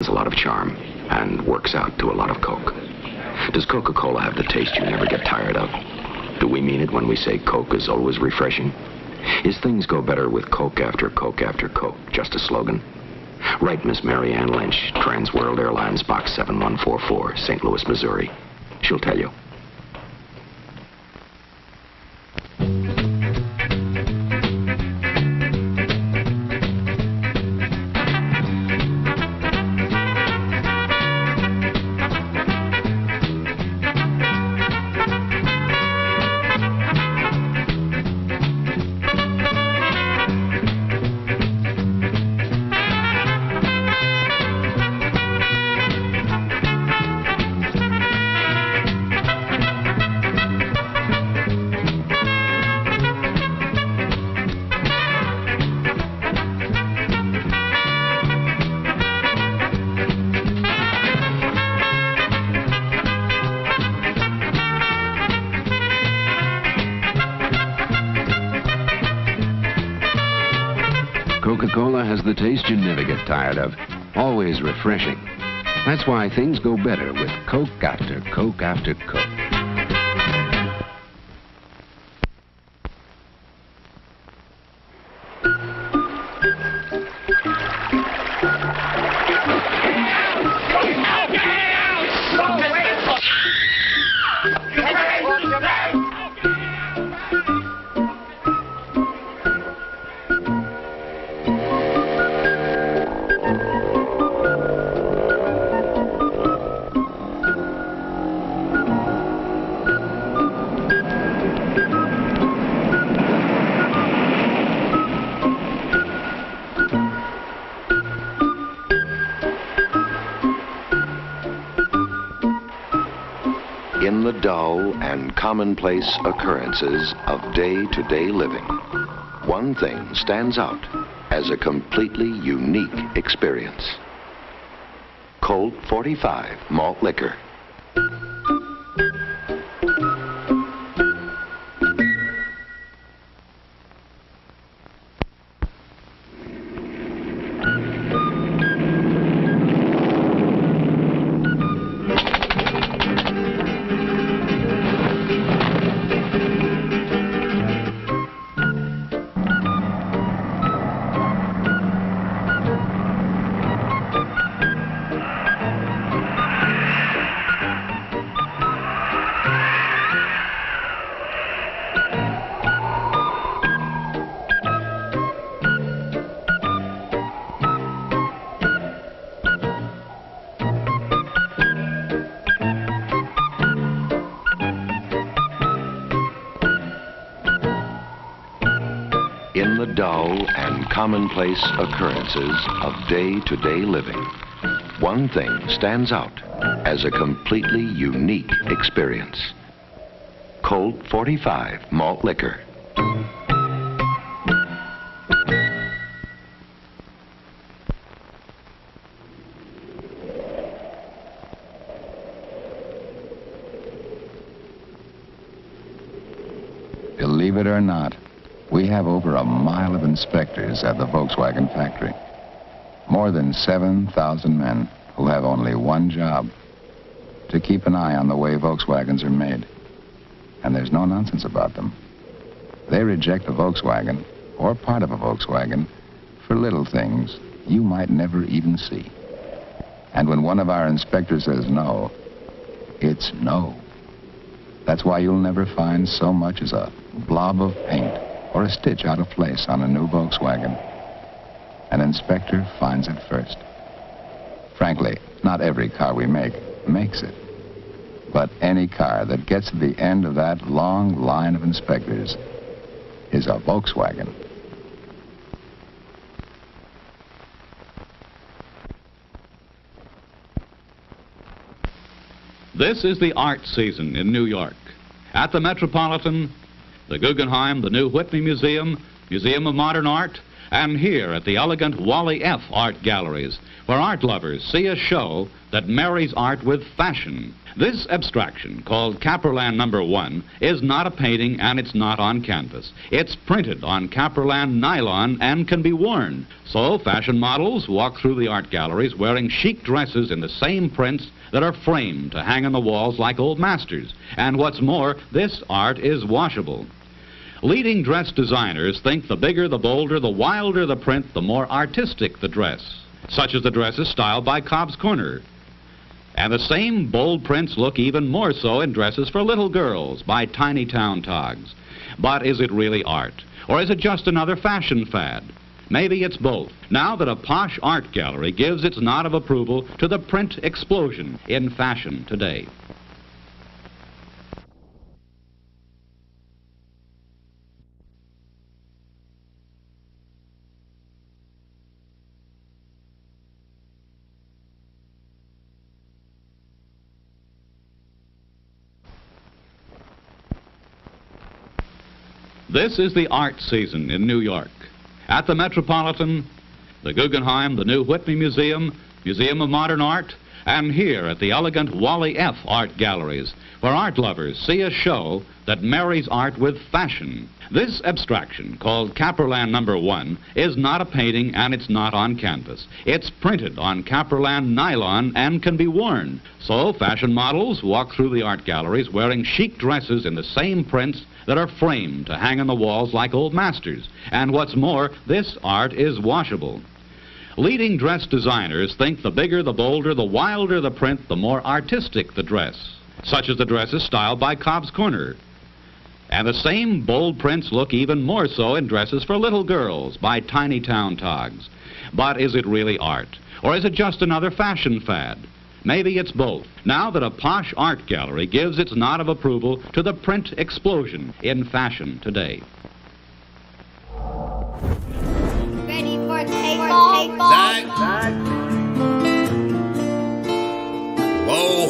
has a lot of charm and works out to a lot of Coke. Does Coca-Cola have the taste you never get tired of? Do we mean it when we say Coke is always refreshing? Is things go better with Coke after Coke after Coke just a slogan? Write Miss Mary Ann Lynch, Trans World Airlines, Box 7144, St. Louis, Missouri. She'll tell you. Coca-Cola has the taste you never get tired of. Always refreshing. That's why things go better with Coke after Coke after Coke. In the dull and commonplace occurrences of day-to-day living, one thing stands out as a completely unique experience. Colt 45 malt liquor. In the dull and commonplace occurrences of day-to-day living, one thing stands out as a completely unique experience. Colt 45 malt liquor. Believe it or not, we have over a mile of inspectors at the Volkswagen factory. More than 7,000 men who have only one job: to keep an eye on the way Volkswagens are made. And there's no nonsense about them. They reject a Volkswagen, or part of a Volkswagen, for little things you might never even see. And when one of our inspectors says no, it's no. That's why you'll never find so much as a blob of paint or a stitch out of place on a new Volkswagen. An inspector finds it first. Frankly, not every car we make makes it. But any car that gets to the end of that long line of inspectors is a Volkswagen. This is the art season in New York. At the Metropolitan, the Guggenheim, the new Whitney Museum, Museum of Modern Art, and here at the elegant Wally F. Art Galleries, where art lovers see a show that marries art with fashion. This abstraction, called Caperland No. 1, is not a painting and it's not on canvas. It's printed on Caperland nylon and can be worn. So fashion models walk through the art galleries wearing chic dresses in the same prints that are framed to hang on the walls like old masters. And what's more, this art is washable. Leading dress designers think the bigger, the bolder, the wilder the print, the more artistic the dress, such as the dresses styled by Cobb's Corner. And the same bold prints look even more so in dresses for little girls by Tiny Town Togs. But is it really art? Or is it just another fashion fad? Maybe it's both, now that a posh art gallery gives its nod of approval to the print explosion in fashion today. This is the art season in New York. At the Metropolitan, the Guggenheim, the new Whitney Museum, Museum of Modern Art, and here at the elegant Wally F. Art Galleries, where art lovers see a show that marries art with fashion. This abstraction, called Caperland No. 1, is not a painting and it's not on canvas. It's printed on Caperland nylon and can be worn. So fashion models walk through the art galleries wearing chic dresses in the same prints that are framed to hang on the walls like old masters. And what's more, this art is washable. Leading dress designers think the bigger, the bolder, the wilder the print, the more artistic the dress, such as the dresses styled by Cobb's Corner. And the same bold prints look even more so in dresses for little girls by Tiny Town Togs. But is it really art? Or is it just another fashion fad? Maybe it's both, now that a posh art gallery gives its nod of approval to the print explosion in fashion today. Ready for takeoff? Whoa.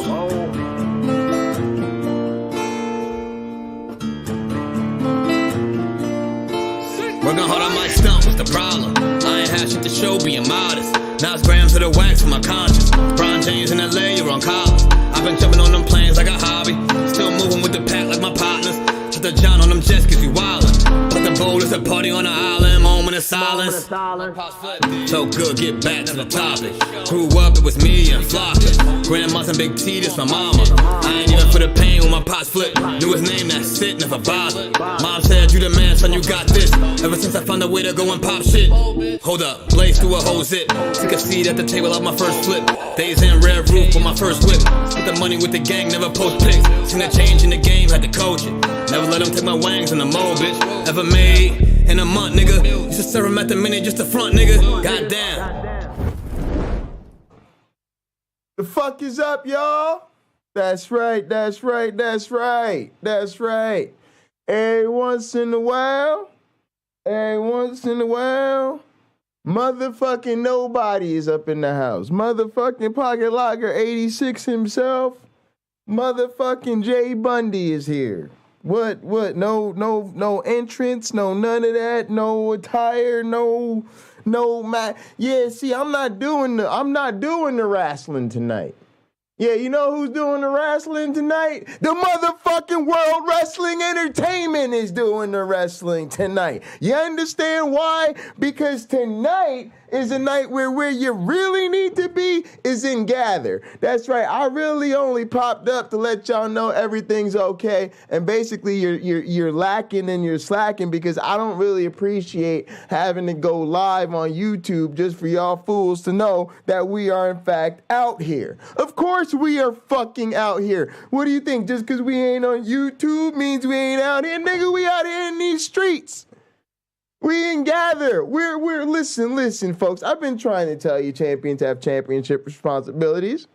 Working hard on my stump, what's the problem? I ain't had shit to show, being modest. Now it's grams of the wax for my conscience. Bron James in LA, you're on college. I've been jumping on them planes like a hobby. Still moving with the pack like my partners. Shut the John on them jets cause you wildin'. But the bowl is a party on the island, moment of silence. So good, get back to the topic. Grew up, it was me and Flocka. Grandma's and Big T, this my mama. I ain't even for the pain when my pots flip. Knew his name, that's it, never bothered. Mom said, you the man, son, you got this. Ever since I found a way to go and pop shit. Hold up, blaze through a whole zip. Took a seat at the table of my first flip. Days in red roof with my first whip. Spent the money with the gang, never post pics. Seen a change in the game, had to coach it. Never let them take my wangs in the mold, bitch. Ever made in a month, nigga. Used to serve him at the minute just to front, nigga. Goddamn. The fuck is up, y'all? That's right, that's right, that's right, that's right. Every once in a while, motherfucking nobody is up in the house. Motherfucking Pocket Locker 86 himself, motherfucking J Bundy is here. What? No entrance, no none of that, no attire, no yeah, see, I'm not doing the wrestling tonight. Yeah, you know who's doing the wrestling tonight? The motherfucking World Wrestling Entertainment is doing the wrestling tonight. You understand why? Because tonight is a night where you really need to be is in Gather. That's right. I really only popped up to let y'all know everything's okay. And basically you're lacking and you're slacking because I don't really appreciate having to go live on YouTube just for y'all fools to know that we are in fact out here. Of course we are fucking out here. What do you think? Just because we ain't on YouTube means we ain't out here? Nigga, we out here in these streets. We in Gather. We're listen, folks. I've been trying to tell you champions have championship responsibilities.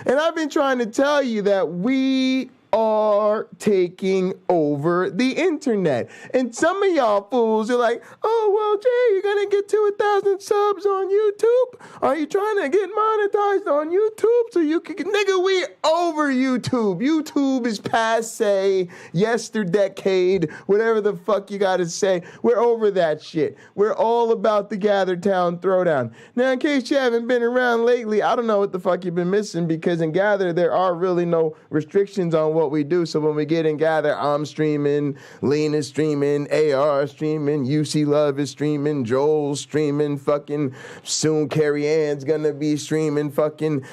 And I've been trying to tell you that we are taking over the internet. And some of y'all fools are like, oh, well, Jay, you're going to get to 1,000 subs on YouTube? Are you trying to get monetized on YouTube so you can, nigga, we over YouTube. YouTube is passe, yesterdecade, whatever the fuck you got to say. We're over that shit. We're all about the Gather Town Throwdown. Now, in case you haven't been around lately, I don't know what the fuck you've been missing, because in Gather, there are really no restrictions on what we do. So when we get in Gather, I'm streaming, Lean is streaming, AR is streaming, UC Love is streaming, Joel's streaming, fucking soon Carrie Ann's gonna be streaming, fucking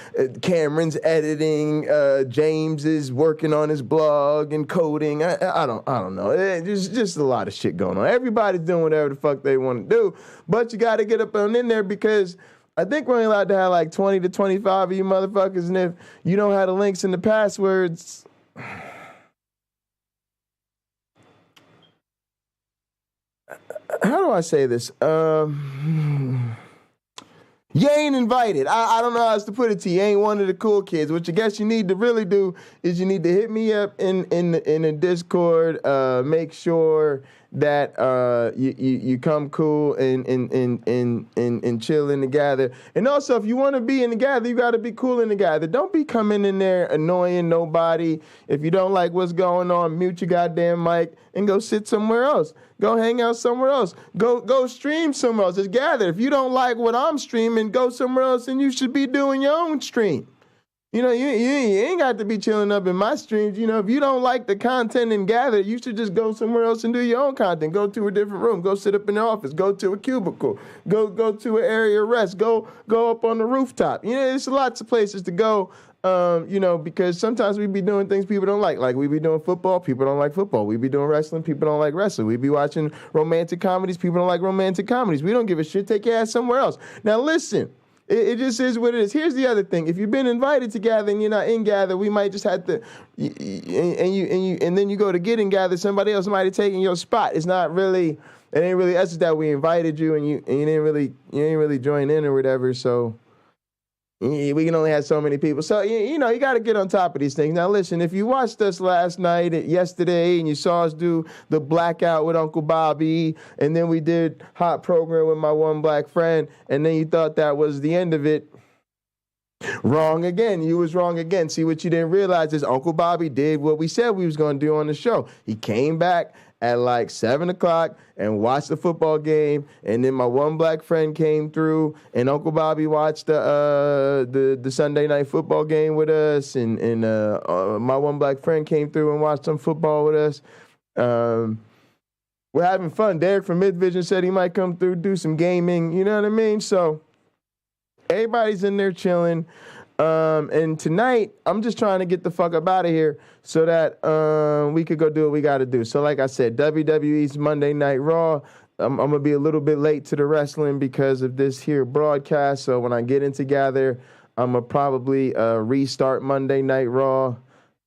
Cameron's editing, James is working on his blog and coding. I don't know. There's just a lot of shit going on. Everybody's doing whatever the fuck they want to do, but you got to get up on in there, because I think we're only allowed to have like 20 to 25 of you motherfuckers, and if you don't have the links and the passwords, how do I say this? You ain't invited. I don't know how else to put it to you. You ain't one of the cool kids. What I guess you need to really do is you need to hit me up in the Discord. Make sure that you come cool and chill in the Gather. And also, if you want to be in the Gather, you got to be cool in the Gather. Don't be coming in there annoying nobody. If you don't like what's going on, mute your goddamn mic and go sit somewhere else. Go hang out somewhere else. Go stream somewhere else. Just Gather. If you don't like what I'm streaming, go somewhere else, and you should be doing your own stream. You know, you ain't got to be chilling up in my streams. You know, if you don't like the content in Gather, you should just go somewhere else and do your own content. Go to a different room. Go sit up in the office. Go to a cubicle. Go to an area of rest. Go up on the rooftop. You know, there's lots of places to go. You know, because sometimes we be doing things people don't like. Like we be doing football, people don't like football. We be doing wrestling, people don't like wrestling. We be watching romantic comedies, people don't like romantic comedies. We don't give a shit. Take your ass somewhere else. Now listen, it just is what it is. Here's the other thing: if you've been invited to Gather and you're not in Gather, we might just have to, and then you go to get in Gather, somebody else might have taken your spot. It's not really, it ain't really us that we invited you and you didn't really join in or whatever. So. We can only have so many people. So, you know, you got to get on top of these things. Now, listen, if you watched us yesterday, and you saw us do the blackout with Uncle Bobby, and then we did Hot Program with my one black friend, and then you thought that was the end of it, wrong again. You was wrong again. See, what you didn't realize is Uncle Bobby did what we said we was going to do on the show. He came back at like 7 o'clock and watched the football game, and then my one black friend came through, and Uncle Bobby watched the Sunday night football game with us, and my one black friend came through and watched some football with us. We're having fun. Derek from Mythvision said he might come through, do some gaming, you know what I mean? So everybody's in there chilling. And tonight, I'm just trying to get the fuck up out of here so that we could go do what we got to do. So like I said, WWE's Monday Night Raw. I'm going to be a little bit late to the wrestling because of this here broadcast. So when I get in together, I'm going to probably restart Monday Night Raw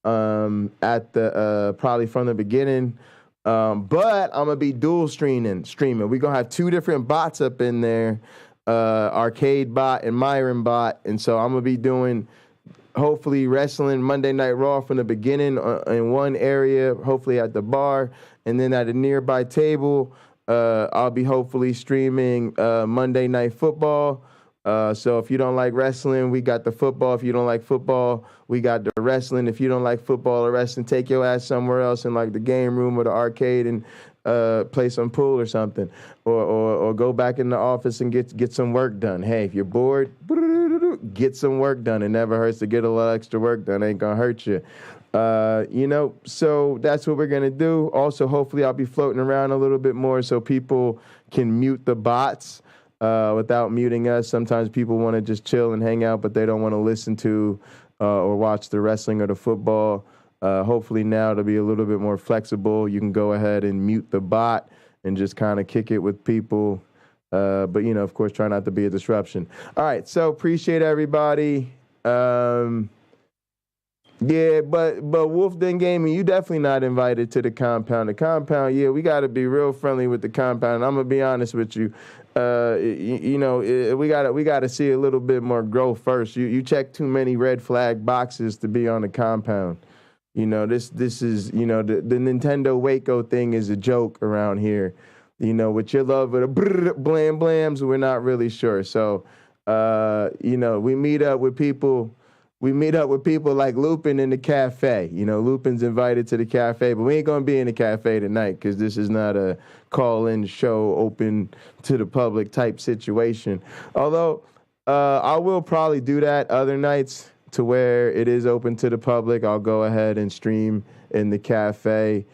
at the probably from the beginning. But I'm going to be dual streaming. We're going to have two different bots up in there. Arcade bot and Myron bot, and so I'm gonna be doing hopefully wrestling Monday Night Raw from the beginning in one area, hopefully at the bar, and then at a nearby table I'll be hopefully streaming Monday Night Football. So if you don't like wrestling, we got the football. If you don't like football, we got the wrestling. If you don't like football or wrestling, take your ass somewhere else in like the game room or the arcade and play some pool or something, or go back in the office and get some work done. Hey, if you're bored, get some work done. It never hurts to get a little extra work done. Ain't gonna hurt you. You know, so that's what we're gonna do. Also, hopefully I'll be floating around a little bit more so people can mute the bots without muting us. Sometimes people want to just chill and hang out, but they don't want to listen to or watch the wrestling or the football. Hopefully now it'll be a little bit more flexible. You can go ahead and mute the bot and just kind of kick it with people. But, you know, of course, try not to be a disruption. All right, so appreciate everybody. Yeah, but Wolf Den Gaming, you definitely not invited to the compound. The compound, yeah, we got to be real friendly with the compound. I'm going to be honest with you. You know, we got to see a little bit more growth first. You check too many red flag boxes to be on the compound. You know, this is, you know, the Nintendo Waco thing is a joke around here. You know, with your love of the blam blams, we're not really sure. So, you know, we meet up with people like Lupin in the cafe. You know, Lupin's invited to the cafe, but we ain't gonna be in the cafe tonight because this is not a call-in show open to the public type situation. Although, I will probably do that other nights to where it is open to the public. I'll go ahead and stream in the cafe.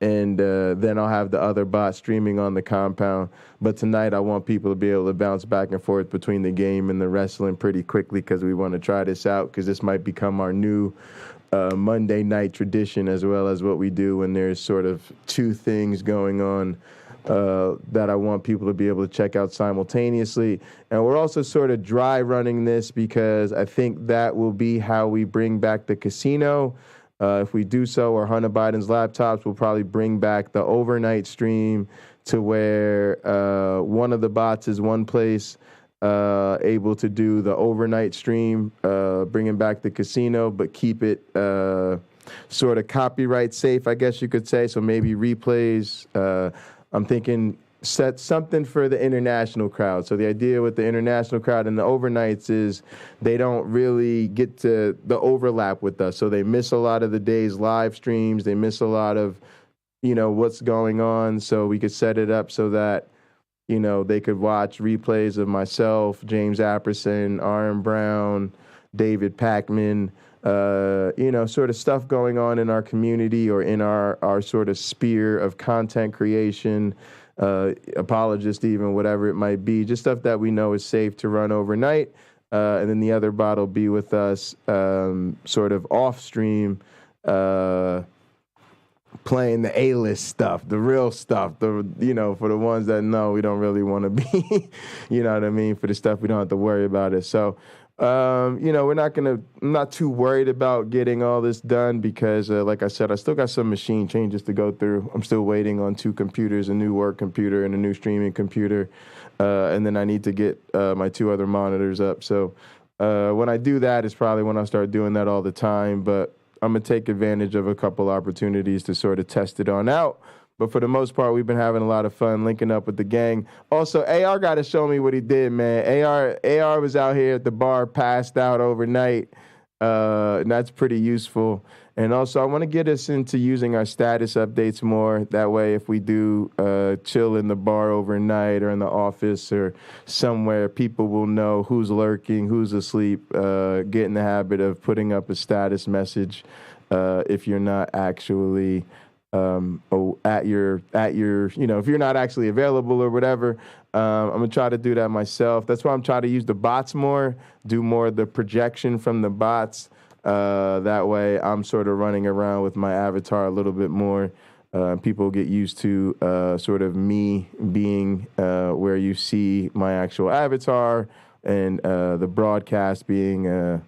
And then I'll have the other bot streaming on the compound. But tonight I want people to be able to bounce back and forth between the game and the wrestling pretty quickly because we want to try this out because this might become our new Monday night tradition as well as what we do when there's sort of two things going on that I want people to be able to check out simultaneously. And we're also sort of dry running this because I think that will be how we bring back the casino. If we do so, or Hunter Biden's laptops will probably bring back the overnight stream to where one of the bots is one place able to do the overnight stream, bringing back the casino, but keep it sort of copyright safe, I guess you could say. So maybe replays. I'm thinking set something for the international crowd. So the idea with the international crowd and the overnights is they don't really get to the overlap with us. So they miss a lot of the day's live streams. They miss a lot of, you know, what's going on. So we could set it up so that, you know, they could watch replays of myself, James Apperson, Aaron Brown, David Packman, you know, sort of stuff going on in our community or in our sort of sphere of content creation, apologist even, whatever it might be, just stuff that we know is safe to run overnight. And then the other bot will be with us sort of off stream, playing the A-list stuff, the real stuff, you know, for the ones that know we don't really want to be, you know what I mean, for the stuff we don't have to worry about it. So, you know, I'm not too worried about getting all this done because, like I said, I still got some machine changes to go through. I'm still waiting on 2 computers, a new work computer and a new streaming computer. And then I need to get my 2 other monitors up. So when I do that is probably when I start doing that all the time. But I'm going to take advantage of a couple opportunities to sort of test it on out. But for the most part, we've been having a lot of fun linking up with the gang. Also, AR got to show me what he did, man. AR was out here at the bar, passed out overnight. And that's pretty useful. And also, I want to get us into using our status updates more. That way, if we do chill in the bar overnight or in the office or somewhere, people will know who's lurking, who's asleep. Get in the habit of putting up a status message if you're not actually at your, you know, if you're not actually available or whatever. I'm gonna try to do that myself. That's why I'm trying to use the bots more, do more of the projection from the bots. That way I'm sort of running around with my avatar a little bit more. People get used to sort of me being where you see my actual avatar and the broadcast being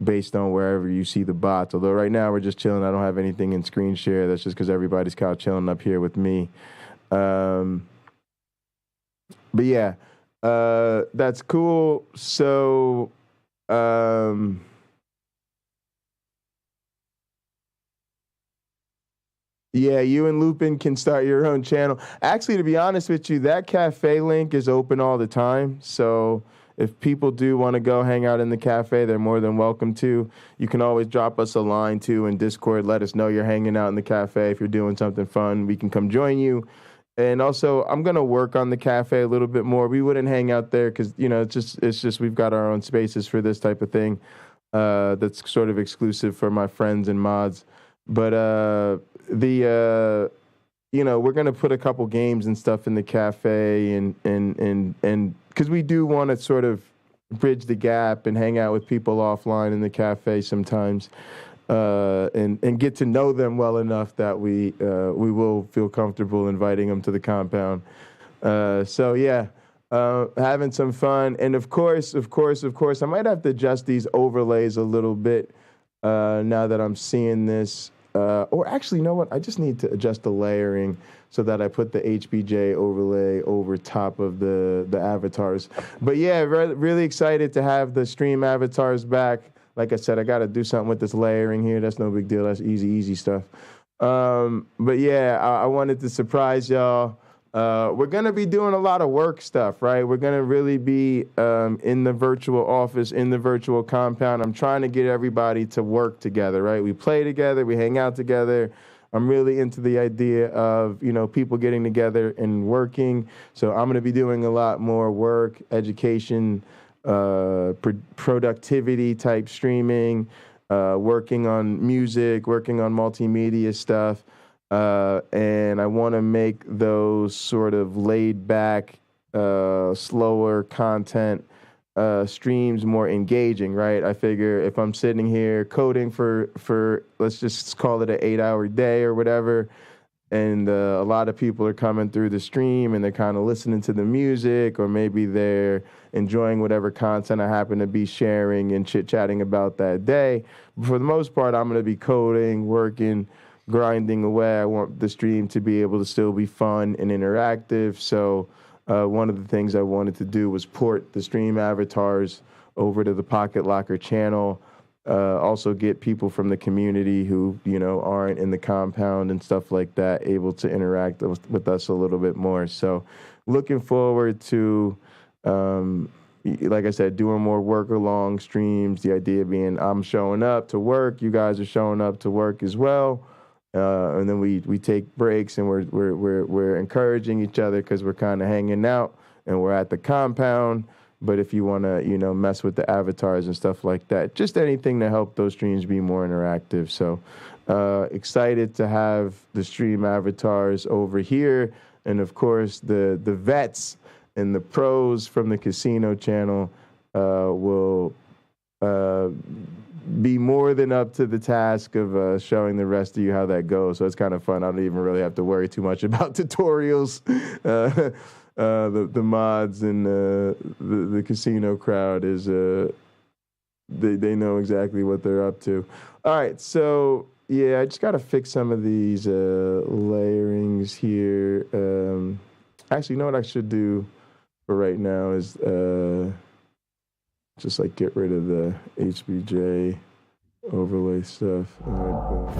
based on wherever you see the bots. Although right now we're just chilling. I don't have anything in screen share. That's just because everybody's kind of chilling up here with me. But yeah, that's cool. So, yeah, you and Lupin can start your own channel. Actually, to be honest with you, that cafe link is open all the time. So if people do want to go hang out in the cafe, they're more than welcome to. You can always drop us a line, too, in Discord. Let us know you're hanging out in the cafe. If you're doing something fun, we can come join you. And also, I'm going to work on the cafe a little bit more. We wouldn't hang out there because, you know, it's just we've got our own spaces for this type of thing that's sort of exclusive for my friends and mods. But you know, we're going to put a couple games and stuff in the cafe and because we do want to sort of bridge the gap and hang out with people offline in the cafe sometimes and get to know them well enough that we will feel comfortable inviting them to the compound. So, yeah, having some fun. And, of course, I might have to adjust these overlays a little bit now that I'm seeing this. Or actually, you know what? I just need to adjust the layering so that I put the HBJ overlay over top of the avatars. But yeah, really excited to have the stream avatars back. Like I said, I got to do something with this layering here. That's no big deal. That's easy stuff. But yeah, I wanted to surprise y'all. We're going to be doing a lot of work stuff, right? We're going to really be in the virtual office, in the virtual compound. I'm trying to get everybody to work together, right? We play together, we hang out together. I'm really into the idea of, people getting together and working. So I'm going to be doing a lot more work, education, productivity type streaming, working on music, working on multimedia stuff. And I want to make those sort of laid back, slower content streams more engaging, right? I figure if I'm sitting here coding for let's just call it an 8-hour day or whatever, and a lot of people are coming through the stream and they're kind of listening to the music, or maybe they're enjoying whatever content I happen to be sharing and chit-chatting about that day. But for the most part, I'm going to be coding, working, grinding away. I want the stream to be able to still be fun and interactive. So one of the things I wanted to do was port the stream avatars over to the Pocket Locker channel. Also get people from the community who, aren't in the compound and stuff like that able to interact with us a little bit more. So looking forward to, like I said, doing more work-along streams. The idea being I'm showing up to work, you guys are showing up to work as well. And then we take breaks and we're encouraging each other because we're kind of hanging out and we're at the compound. But if you want to, mess with the avatars and stuff like that, just anything to help those streams be more interactive. So excited to have the stream avatars over here. And of course, the vets and the pros from the casino channel will be more than up to the task of showing the rest of you how that goes. So it's kind of fun. I don't even really have to worry too much about tutorials. The mods and the casino crowd is they know exactly what they're up to. All right, so yeah, I just got to fix some of these layerings here. Actually, you know what I should do for right now is just like get rid of the HBJ overlay stuff. All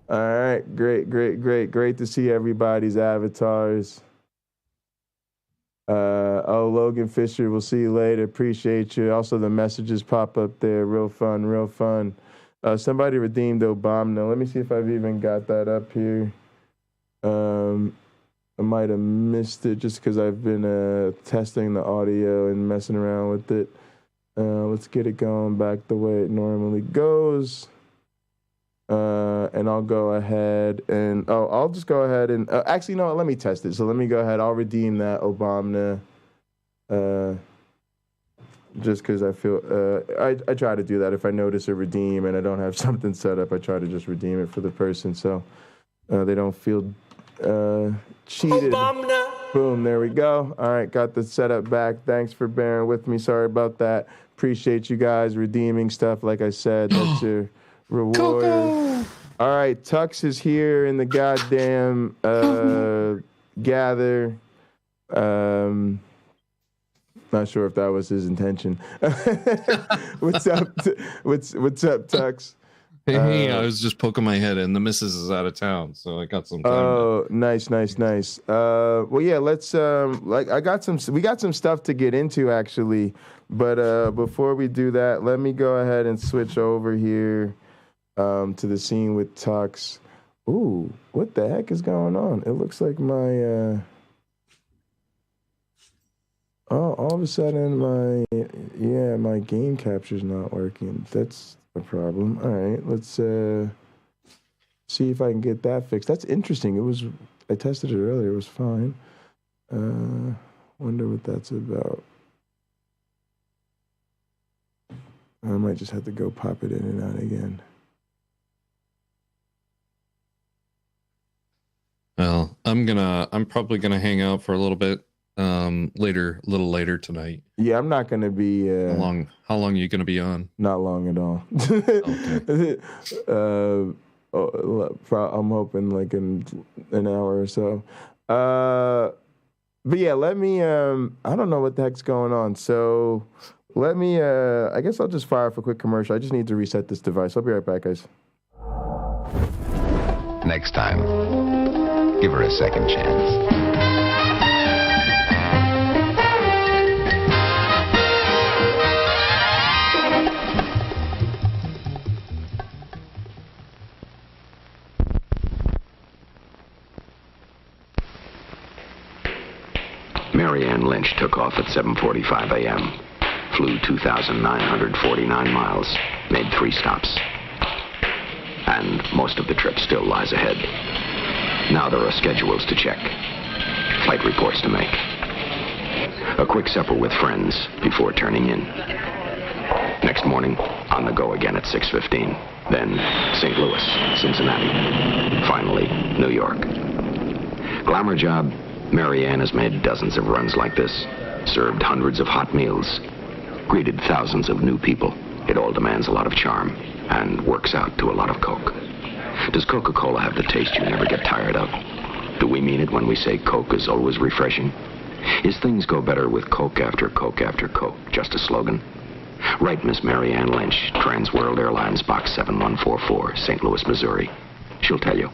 right, great to see everybody's avatars. Logan Fisher, we'll see you later. Appreciate you. Also, the messages pop up there. Real fun. Somebody redeemed Obama. Let me see if I've even got that up here. I might have missed it just because I've been testing the audio and messing around with it. Let's get it going back the way it normally goes. And I'll go ahead and, I'll just go ahead and, actually, no, let me test it. So let me go ahead. I'll redeem that Obama, just because I feel, I try to do that. If I notice a redeem and I don't have something set up, I try to just redeem it for the person so they don't feel cheated. Obama. Boom, there we go. All right, got the setup back. Thanks for bearing with me. Sorry about that. Appreciate you guys redeeming stuff. Like I said, that's your reward. Coco. All right, Tux is here in the goddamn gather. Not sure if that was his intention. What's up? What's up, Tux? Hey, I was just poking my head in. The missus is out of town, so I got some time. Oh, nice. Well, yeah, let's we got some stuff to get into actually, but before we do that, let me go ahead and switch over here to the scene with Tux. Ooh, what the heck is going on? It looks like my all of a sudden my game capture's not working. That's a problem. All right, let's see if I can get that fixed. That's interesting. I tested it earlier. It was fine. Wonder what that's about. I might just have to go pop it in and out again. Well, I'm probably gonna hang out for a little bit a little later tonight. Yeah, I'm not gonna be how long are you gonna be on? Not long at all. Okay. I'm hoping like in an hour or so. But yeah, let me I don't know what the heck's going on. So Let me, I guess I'll just fire off a quick commercial. I just need to reset this device. I'll be right back, guys. Next time, give her a second chance. Mary Ann Lynch took off at 7:45 a.m., flew 2,949 miles, made 3 stops. And most of the trip still lies ahead. Now there are schedules to check, flight reports to make, a quick supper with friends before turning in. Next morning, on the go again at 6:15. Then St. Louis, Cincinnati, finally New York. Glamour job. Mary Ann has made dozens of runs like this, served hundreds of hot meals, greeted thousands of new people. It all demands a lot of charm and works out to a lot of Coke. Does Coca-Cola have the taste you never get tired of? Do we mean it when we say Coke is always refreshing? Is things go better with Coke after Coke after Coke just a slogan? Write Miss Mary Ann Lynch, Trans World Airlines, Box 7144, St. Louis, Missouri. She'll tell you.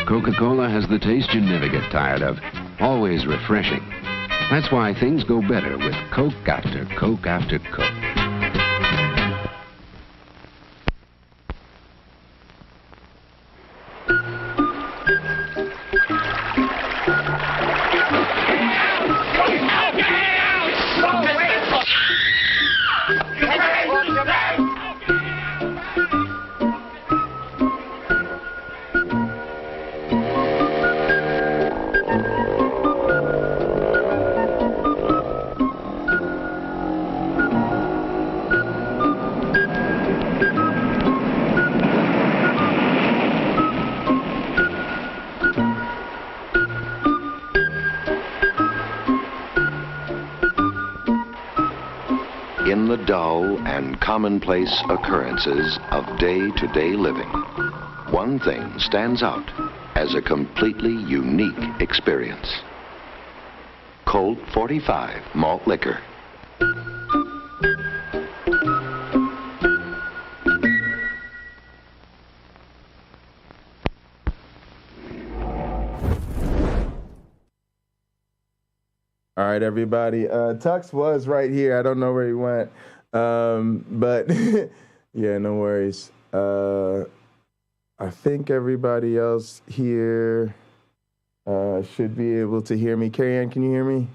Coca-Cola has the taste you never get tired of. Always refreshing. That's why things go better with Coke after Coke after Coke. In the dull and commonplace occurrences of day-to-day living, one thing stands out as a completely unique experience. Colt 45 malt liquor. All right, everybody. Tux was right here. I don't know where he went. But yeah, no worries. I think everybody else here should be able to hear me. Carrie Ann, can you hear me?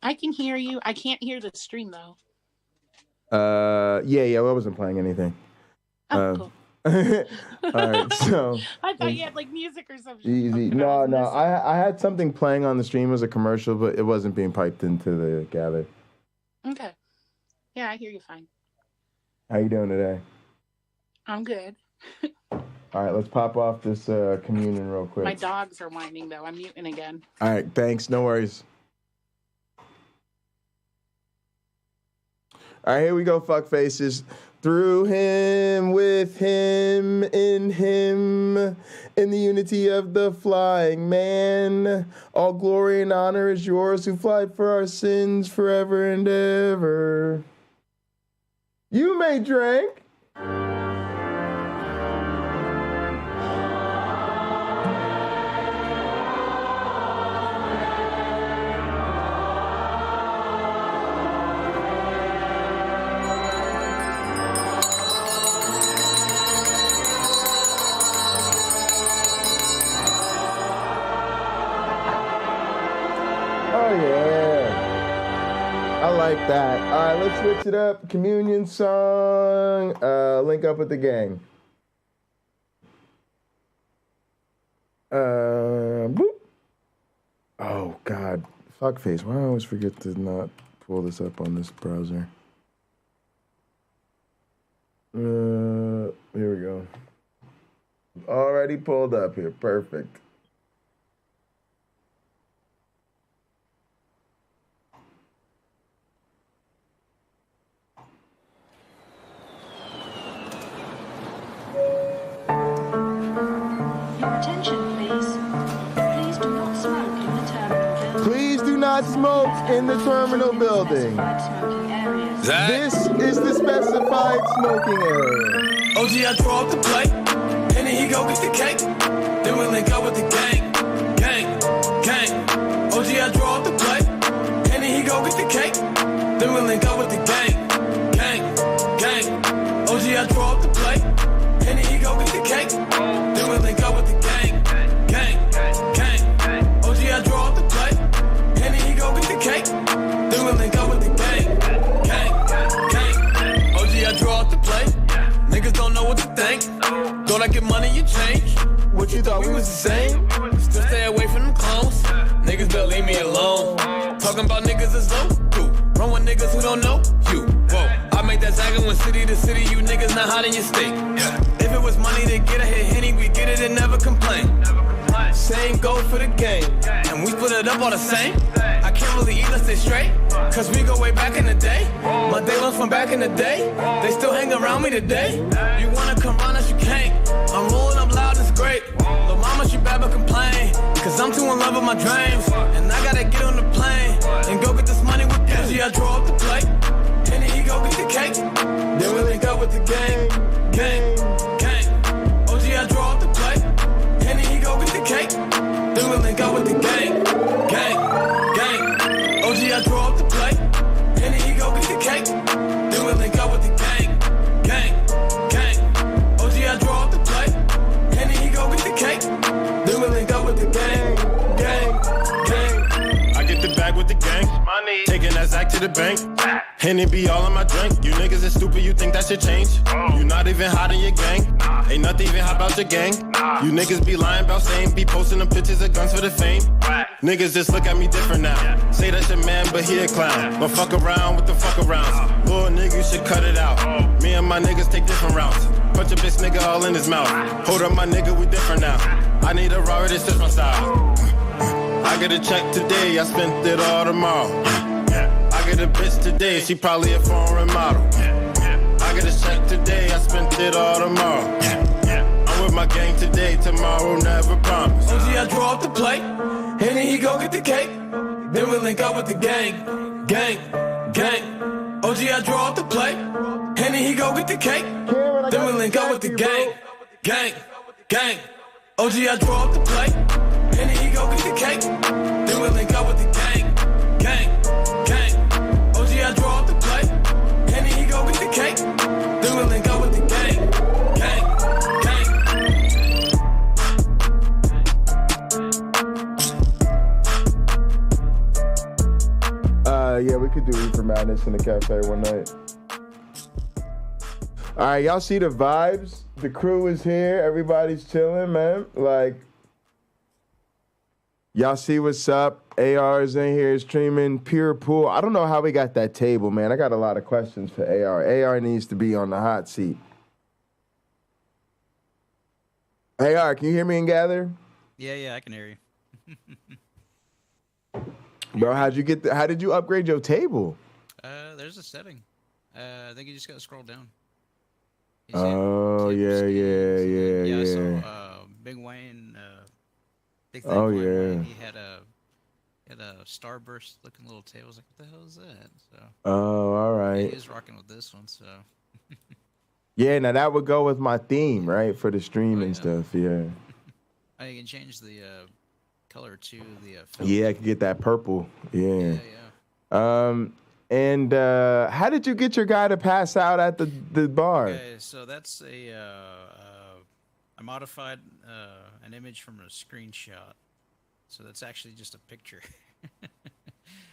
I can hear you. I can't hear the stream, though. Yeah, I wasn't playing anything. Oh, cool. All right, so I thought you had like music or something. Easy. No. I had something playing on the stream as a commercial, but it wasn't being piped into the gather. Okay. Yeah, I hear you fine. How you doing today? I'm good. All right, let's pop off this communion real quick. My dogs are whining though. I'm muting again. All right, thanks. No worries. All right, here we go, fuck faces. Through him, with him, in the unity of the flying man. All glory and honor is yours who fly for our sins forever and ever. You may drink. yeah. I like that. All right, let's switch it up. Communion song. Link up with the gang. Boop. Oh, God. Fuckface. Why do I always forget to not pull this up on this browser? Here we go. Already pulled up here. Perfect. Not smoke in the terminal building. This is the specified smoking area. OG, I draw up the plate, and then he go get the cake. Then we link up with the gang, gang, gang. OG, I draw up the plate, and then he go get the cake. Then we link up with the gang, gang, gang. OG, I draw up the plate, and then he go get the cake. Then we link up with the gang, gang, gang. OG, I draw up the plate. Go get the cake, then we'll link up with the gang, gang, gang. OG, I draw up the plate. Niggas don't know what to think. Don't I get money, you change. What you thought we was the same? Still stay away from them clones. Niggas better leave me alone. Talking about niggas is low. Run with niggas who don't know you. Whoa, I make that zagging when city to city. You niggas not hot in your state. If it was money to get a hit Henny, we get it and never complain. Same goal for the game, and we split it up all the same. I can't really eat, let's stay straight, cause we go way back in the day. My day ones from back in the day, they still hang around me today. You wanna come round us, you can't. I'm rolling up loud, it's great. Lil' mama, she bad but complain, cause I'm too in love with my dreams. And I gotta get on the plane, and go get this money with Pepsi. I draw up the plate, and then he go get the cake. Then we link up with the gang, gang, gang. OG, I draw up the plate. And then he go get the cake. Then we'll link up with the gang, gang, gang. OG, I draw up the plate. And then he go get the cake. Then we'll link up with the gang, gang, gang. OG, I draw up the plate. And then he go get the cake. Then we'll link up with the gang, gang, gang. I get the bag with the gang. Money. Taking that Zach to the bank. Henny be all in my drink. You niggas is stupid, you think that should change? You not even hot in your gang. Ain't nothing even hot about your gang. You niggas be lying about same. Be posting them pictures of guns for the fame. Niggas just look at me different now. Say that's your man, but he a clown. But fuck around with the fuck arounds. Little nigga, you should cut it out. Me and my niggas take different routes. Punch a bitch nigga all in his mouth. Hold up my nigga, we different now. I need a Robert, this is my style. I get a check today, I spent it all tomorrow. I get a bitch today, she probably a foreign model. I get a check today, I spent it all tomorrow. I'm with my gang today, tomorrow never promise. OG, I draw up the plate, and then he go get the cake. Then we link up with the gang, gang, gang. OG, I draw up the plate, and then he go get the cake. Then we link up with the gang, gang, gang. OG, I draw up the plate, and then he go get the cake. Then we link up with the gang, gang, gang. OG, I draw up the plate, and then he go get the cake. Then we link up with the gang, gang, gang. Yeah, we could do Reefer Madness in the cafe one night. All right, y'all see the vibes? The crew is here. Everybody's chilling, man. Like, y'all see what's up? AR is in here streaming. Pure Pool. I don't know how we got that table, man. I got a lot of questions for AR. AR needs to be on the hot seat. AR, can you hear me and Gather? Yeah, I can hear you. Bro, how did you upgrade your table? There's a setting. I think you just gotta scroll down. Oh, yeah. I saw Big Wayne, Big Thing Wayne, he had a starburst looking little table. I was like, what the hell is that? So all right. He was rocking with this one, so yeah, now that would go with my theme, right? For the stream and stuff, yeah. You can change the color to the yeah, I could get that purple. Yeah. And how did you get your guy to pass out at the bar? Okay, so that's I modified an image from a screenshot. So that's actually just a picture.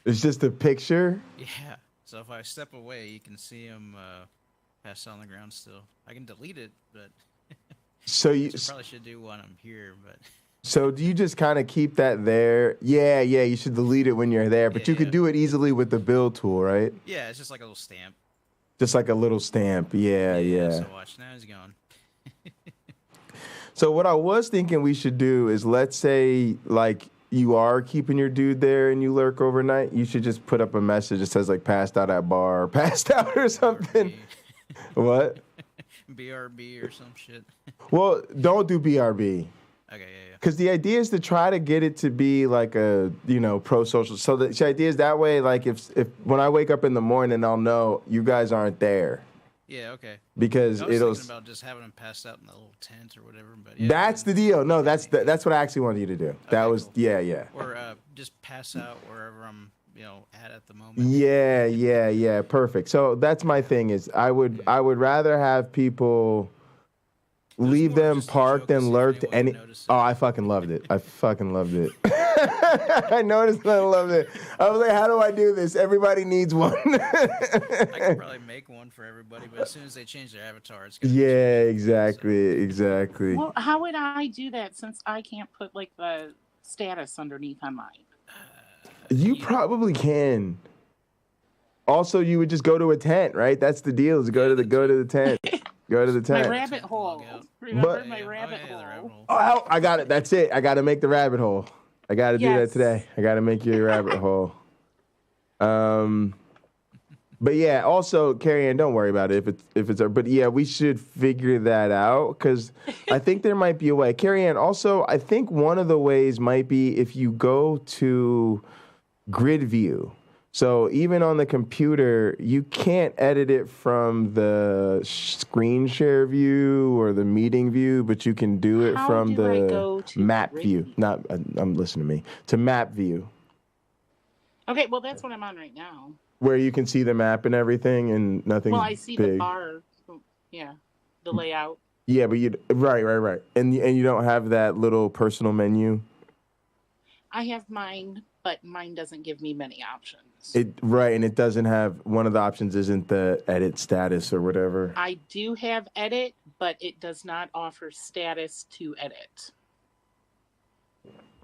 It's just a picture? Yeah. So if I step away, you can see him passed out on the ground still. I can delete it, but So you probably should do when I'm here, but So do you just kind of keep that there? Yeah, you should delete it when you're there, but you could do it easily with the build tool, right? yeah, it's just like a little stamp. Just like a little stamp. Yeah. So watch, now he's gone. So what I was thinking we should do is, let's say like you are keeping your dude there and you lurk overnight, you should just put up a message that says like passed out at bar, or passed out or something. What? BRB or some shit. Well, don't do BRB. Okay, yeah. Because the idea is to try to get it to be like a, pro-social. So the idea is that way, like if when I wake up in the morning, I'll know you guys aren't there. Yeah, okay. Because I was it'll. thinking about just having him passed out in the little tent or whatever, but That's the deal. No, that's what I actually wanted you to do. Okay, that was cool. yeah. Or just pass out wherever I'm, at the moment. Yeah. Perfect. So that's my thing is I would rather have people leave them parked and lurked. I fucking loved it. I noticed and I loved it. I was like, how do I do this? Everybody needs one. I could probably make one for everybody, but as soon as they change their avatar, it's gonna exactly. Well, how would I do that since I can't put like the status underneath on mine? You probably can. Also, you would just go to a tent, right? That's the deal. Is go to the tent. Go to the tent. My rabbit hole. Remember my rabbit hole? Oh, I got it. That's it. I got to make the rabbit hole. I got to do that today. I got to make you a rabbit hole. But yeah, also, Carrie Ann, don't worry about it if it's. But yeah, we should figure that out because I think there might be a way. Carrie Ann, also, I think one of the ways might be if you go to grid view. So even on the computer, you can't edit it from the screen share view or the meeting view, but you can do it from the map view. I'm listening to me. To map view. Okay, well, that's what I'm on right now. Where you can see the map and everything and nothing. Well, I see big. the bar. Yeah, the layout. Yeah, but right. And you don't have that little personal menu? I have mine, but mine doesn't give me many options. And it doesn't have, one of the options isn't the edit status or whatever. I do have edit, but it does not offer status to edit.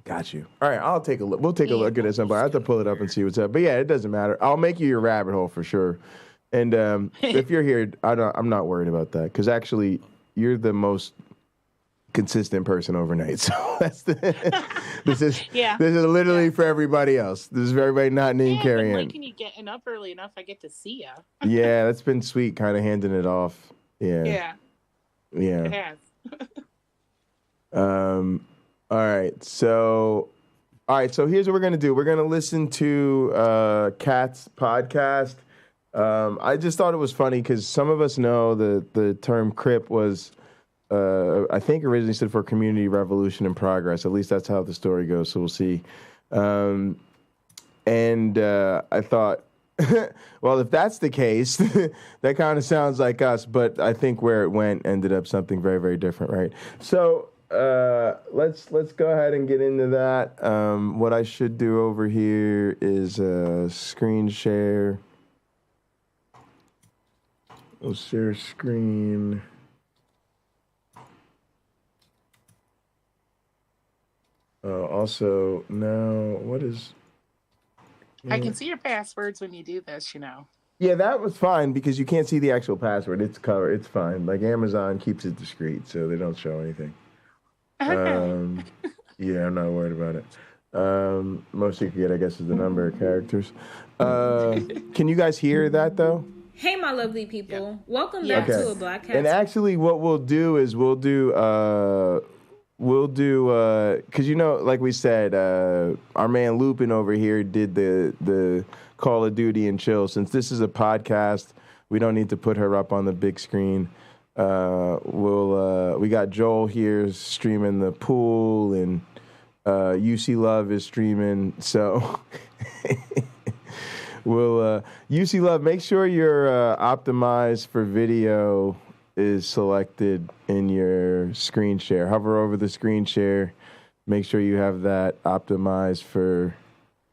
Got you. All right, I'll take a look. We'll take a look at it sometime. I have to pull it up and see what's up. But yeah, it doesn't matter. I'll make you your rabbit hole for sure. And if you're here, I'm not worried about that because actually you're the most consistent person overnight. So that's this is literally for everybody else. This is for everybody not named Carrie Ann. When you getting up early enough, I get to see ya. Yeah, that's been sweet, kind of handing it off. Yeah. It has. All right. So here's what we're gonna do. We're gonna listen to Kat's podcast. I just thought it was funny because some of us know the term CRIP was. I think originally stood for Community Revolution and Progress. At least that's how the story goes. So we'll see. I thought, well, if that's the case, that kind of sounds like us. But I think where it went ended up something very, very different, right? So let's go ahead and get into that. What I should do over here is screen share. We'll share screen. Also, now, what is... I can see your passwords when you do this, Yeah, that was fine because you can't see the actual password. It's covered. It's fine. Like Amazon keeps it discreet, so they don't show anything. Okay. Yeah, I'm not worried about it. Most you can get, I guess, is the number of characters. Can you guys hear that, though? Hey, my lovely people. Welcome back to A Black Cat. And actually, what we'll do is we'll do because like we said, our man Lupin over here did the Call of Duty and chill. Since this is a podcast, we don't need to put her up on the big screen. We got Joel here streaming the pool, and UC Love is streaming. So UC Love, make sure you're optimized for video is selected in your screen share. Hover over the screen share. Make sure you have that optimized for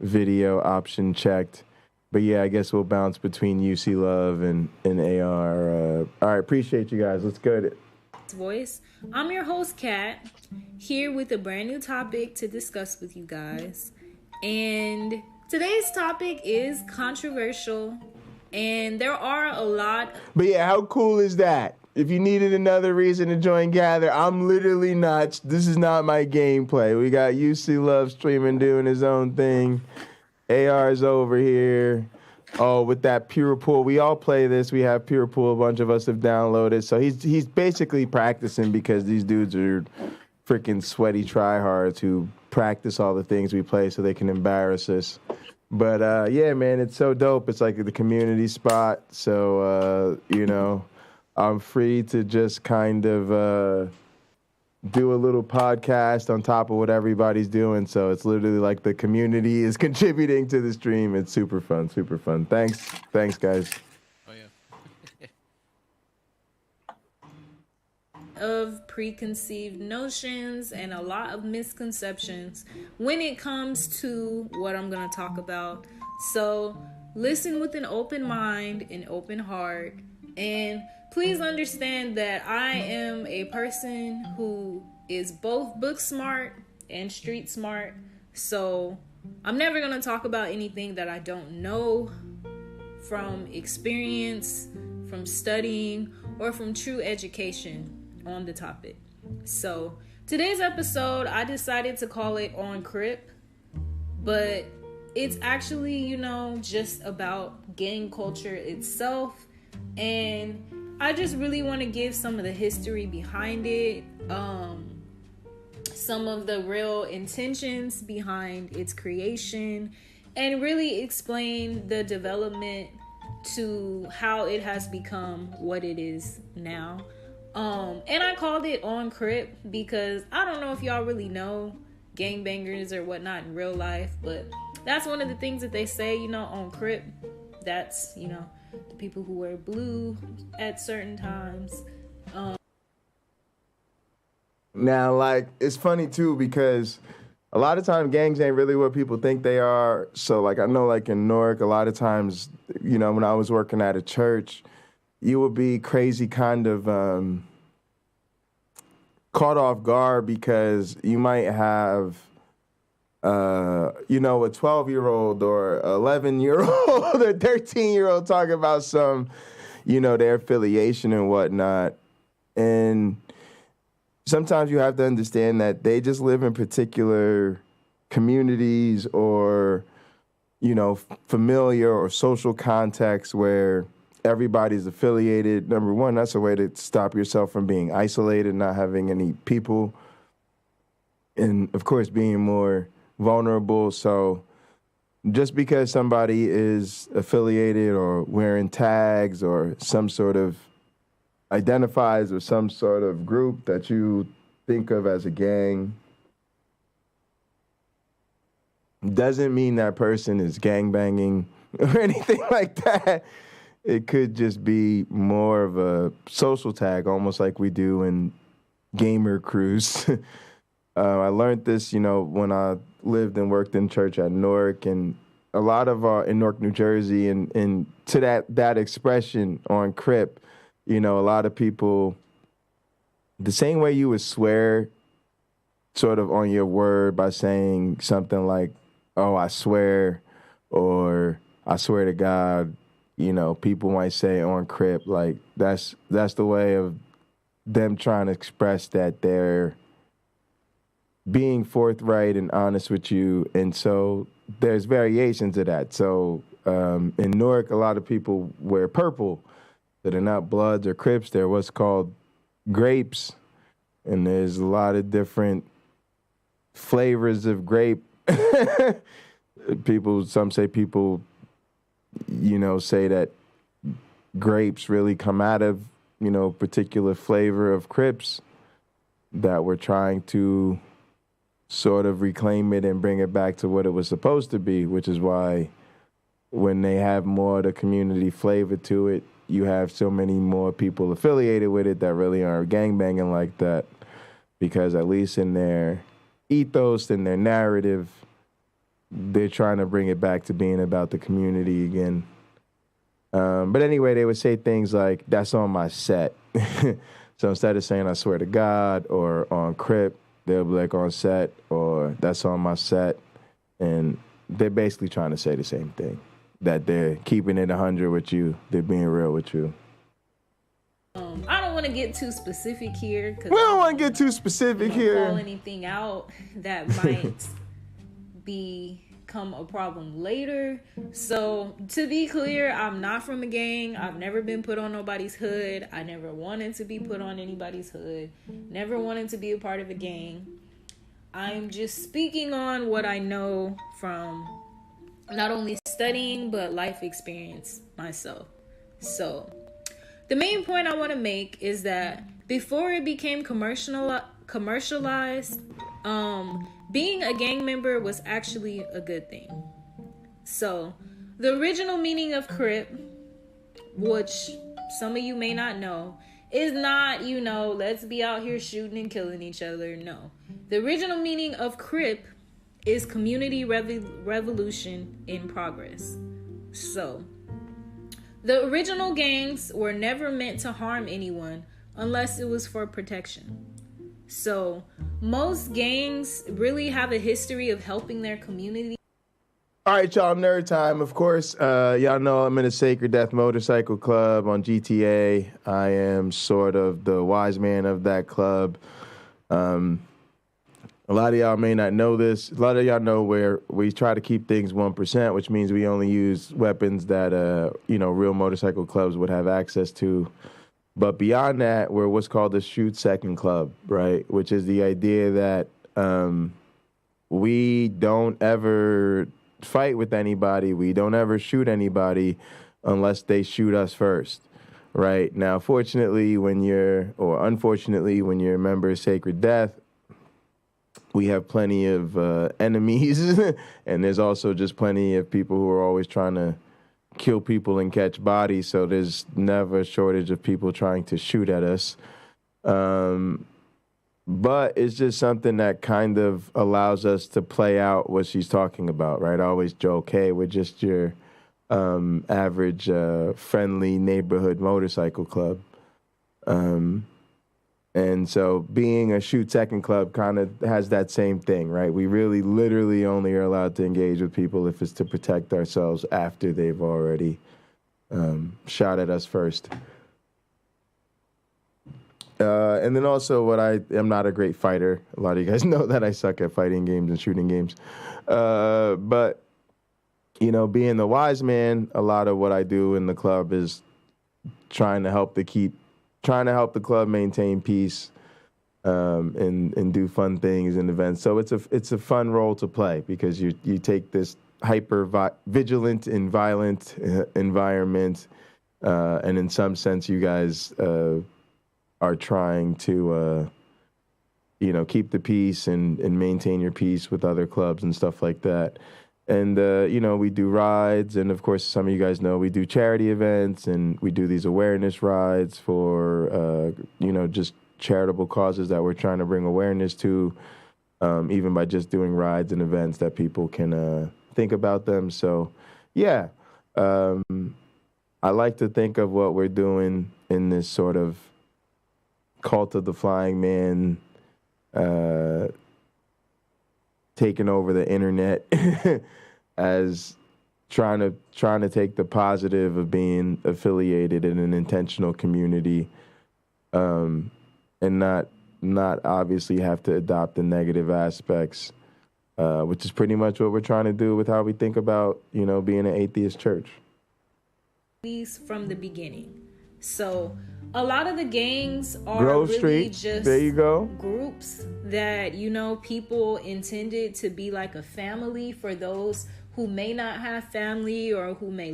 video option checked. But yeah, I guess we'll bounce between UC Love and AR. All right, appreciate you guys. Let's go to voice. I'm your host, Kat, here with a brand new topic to discuss with you guys. And today's topic is controversial, and there are a lot. But yeah, how cool is that? If you needed another reason to join Gather, I'm literally not. This is not my gameplay. We got UC Love streaming, doing his own thing. AR's over here. Oh, with that Pure Pool. We all play this. We have Pure Pool. A bunch of us have downloaded. So he's basically practicing because these dudes are freaking sweaty tryhards who practice all the things we play so they can embarrass us. But yeah, man, it's so dope. It's like the community spot. So, I'm free to just kind of do a little podcast on top of what everybody's doing. So it's literally like the community is contributing to the stream. It's super fun, super fun. Thanks, guys. Oh, yeah. Of preconceived notions and a lot of misconceptions when it comes to what I'm going to talk about. So listen with an open mind, an open heart, and please understand that I am a person who is both book smart and street smart. So I'm never going to talk about anything that I don't know from experience, from studying, or from true education on the topic. So today's episode, I decided to call it On Crip, but it's actually, just about gang culture itself. And I just really want to give some of the history behind it, some of the real intentions behind its creation, and really explain the development to how it has become what it is now. And I called it On Crip because I don't know if y'all really know gangbangers or whatnot in real life, but that's one of the things that they say, on Crip. That's, the people who wear blue at certain times. Now, like, it's funny too because a lot of times gangs ain't really what people think they are. So, like, I know, like, in Newark, a lot of times, when I was working at a church, you would be crazy kind of caught off guard because you might have a 12-year-old or 11-year-old or 13-year-old talking about some, their affiliation and whatnot. And sometimes you have to understand that they just live in particular communities or, familiar or social contexts where everybody's affiliated. Number one, that's a way to stop yourself from being isolated, not having any people, and, of course, being more vulnerable. So just because somebody is affiliated or wearing tags or some sort of identifies with some sort of group that you think of as a gang doesn't mean that person is gangbanging or anything like that. It could just be more of a social tag, almost like we do in gamer crews. I learned this, when I lived and worked in church at Newark, and a lot of in Newark, New Jersey, and to that expression On Crip, a lot of people, the same way you would swear sort of on your word by saying something like, oh, I swear, or I swear to God, people might say On Crip, like that's the way of them trying to express that they're being forthright and honest with you. And so there's variations of that. So in Newark, a lot of people wear purple. So they're not Bloods or Crips. They're what's called grapes. And there's a lot of different flavors of grape. Some say people, say that grapes really come out of, particular flavor of Crips, that we're trying to sort of reclaim it and bring it back to what it was supposed to be, which is why when they have more of the community flavor to it, you have so many more people affiliated with it that really aren't gangbanging like that, because at least in their ethos and their narrative, they're trying to bring it back to being about the community again. But anyway, they would say things like, that's on my set. So instead of saying, I swear to God, or on Crip, they'll be like, on set, or that's on my set. And they're basically trying to say the same thing, that they're keeping it 100 with you. They're being real with you. I don't want to get too specific here. We don't want to get too specific here. Call anything out that might become a problem later. So to be clear, I'm not from a gang. I've never been put on nobody's hood. I never wanted to be put on anybody's hood. Never wanted to be a part of a gang. I'm just speaking on what I know from not only studying but life experience myself. So the main point I want to make is that before it became commercialized, being a gang member was actually a good thing. So the original meaning of Crip, which some of you may not know, is not, let's be out here shooting and killing each other. No. The original meaning of Crip is community revolution in progress. So the original gangs were never meant to harm anyone unless it was for protection. So most gangs really have a history of helping their community. All right, y'all, nerd time. Of course, y'all know I'm in a Sacred Death Motorcycle Club on GTA. I am sort of the wise man of that club. A lot of y'all may not know this. A lot of y'all know where we try to keep things 1%, which means we only use weapons that, real motorcycle clubs would have access to. But beyond that, we're what's called the Shoot Second Club, right? Which is the idea that we don't ever fight with anybody. We don't ever shoot anybody unless they shoot us first, right? Now, unfortunately, when you're a member of Sacred Death, we have plenty of enemies, and there's also just plenty of people who are always trying to kill people and catch bodies, so there's never a shortage of people trying to shoot at us. But it's just something that kind of allows us to play out what she's talking about, right? I always joke, hey, we're just your average friendly neighborhood motorcycle club. And so being a Shoot Second Club kind of has that same thing, right? We really literally only are allowed to engage with people if it's to protect ourselves after they've already shot at us first. And then also I am not a great fighter. A lot of you guys know that I suck at fighting games and shooting games. But, being the wise man, a lot of what I do in the club is trying to help the club maintain peace, and do fun things and events. So it's a fun role to play because you take this hyper vigilant and violent environment, and in some sense you guys are trying to keep the peace and maintain your peace with other clubs and stuff like that. And, we do rides, and of course, some of you guys know we do charity events, and we do these awareness rides for, just charitable causes that we're trying to bring awareness to, even by just doing rides and events that people can think about them. So, yeah, I like to think of what we're doing in this sort of cult of the flying man, taking over the internet as trying to take the positive of being affiliated in an intentional community, and not obviously have to adopt the negative aspects, which is pretty much what we're trying to do with how we think about, being an atheist church. From the beginning. So a lot of the gangs are Grove really Street. just There you go. Groups that, people intended to be like a family for those who may not have family or who may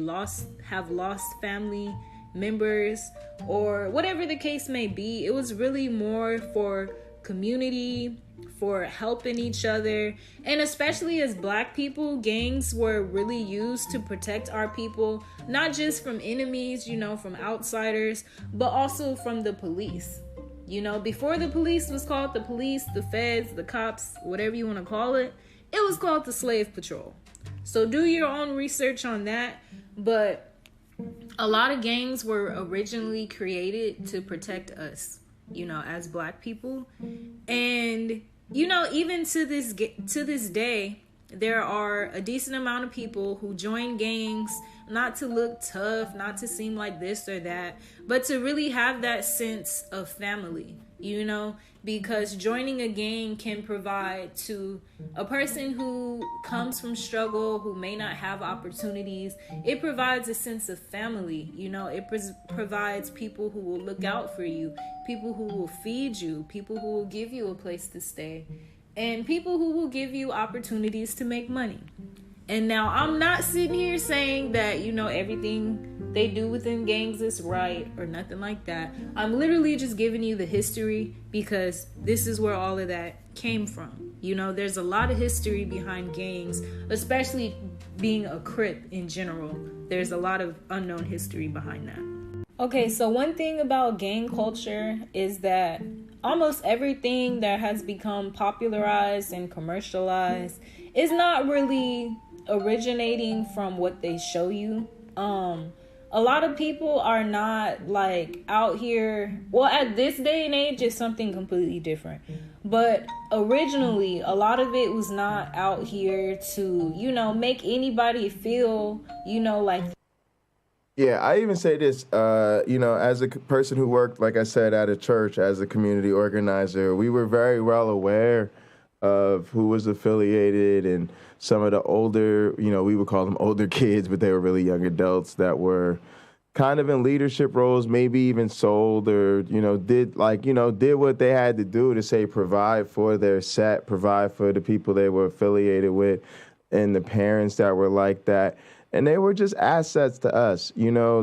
have lost family members or whatever the case may be. It was really more for community, for helping each other, and especially as Black people, gangs were really used to protect our people, not just from enemies, from outsiders, but also from the police. Before the police was called the police, the feds, the cops, whatever you want to call it, It was called the Slave Patrol. So do your own research on that. But a lot of gangs were originally created to protect us, you know, as black people. And, you know, even to this day, there are a decent amount of people who join gangs not to look tough, not to seem like this or that, but to really have that sense of family, you know, because joining a gang can provide to a person who comes from struggle, who may not have opportunities, it provides a sense of family, you know, it provides people who will look out for you, people who will feed you, people who will give you a place to stay, and people who will give you opportunities to make money. And now I'm not sitting here saying that, you know, everything they do within gangs is right or nothing like that. I'm literally just giving you the history because this is where all of that came from. You know, there's a lot of history behind gangs, especially being a Crip in general. There's a lot of unknown history behind that. Okay, so one thing about gang culture is that almost everything that has become popularized and commercialized is not really originating from what they show you. A lot of people are not like out here, well, at this day and age it's something completely different, but originally a lot of it was not out here to, you know, make anybody feel, you know, like. Yeah, I even say this, you know, as a person who worked, like I said, at a church as a community organizer, we were very well aware of who was affiliated and some of the older, you know, we would call them older kids, but they were really young adults that were kind of in leadership roles, maybe even sold or, you know, did what they had to do to say provide for their set, provide for the people they were affiliated with and the parents that were like that. And they were just assets to us. You know,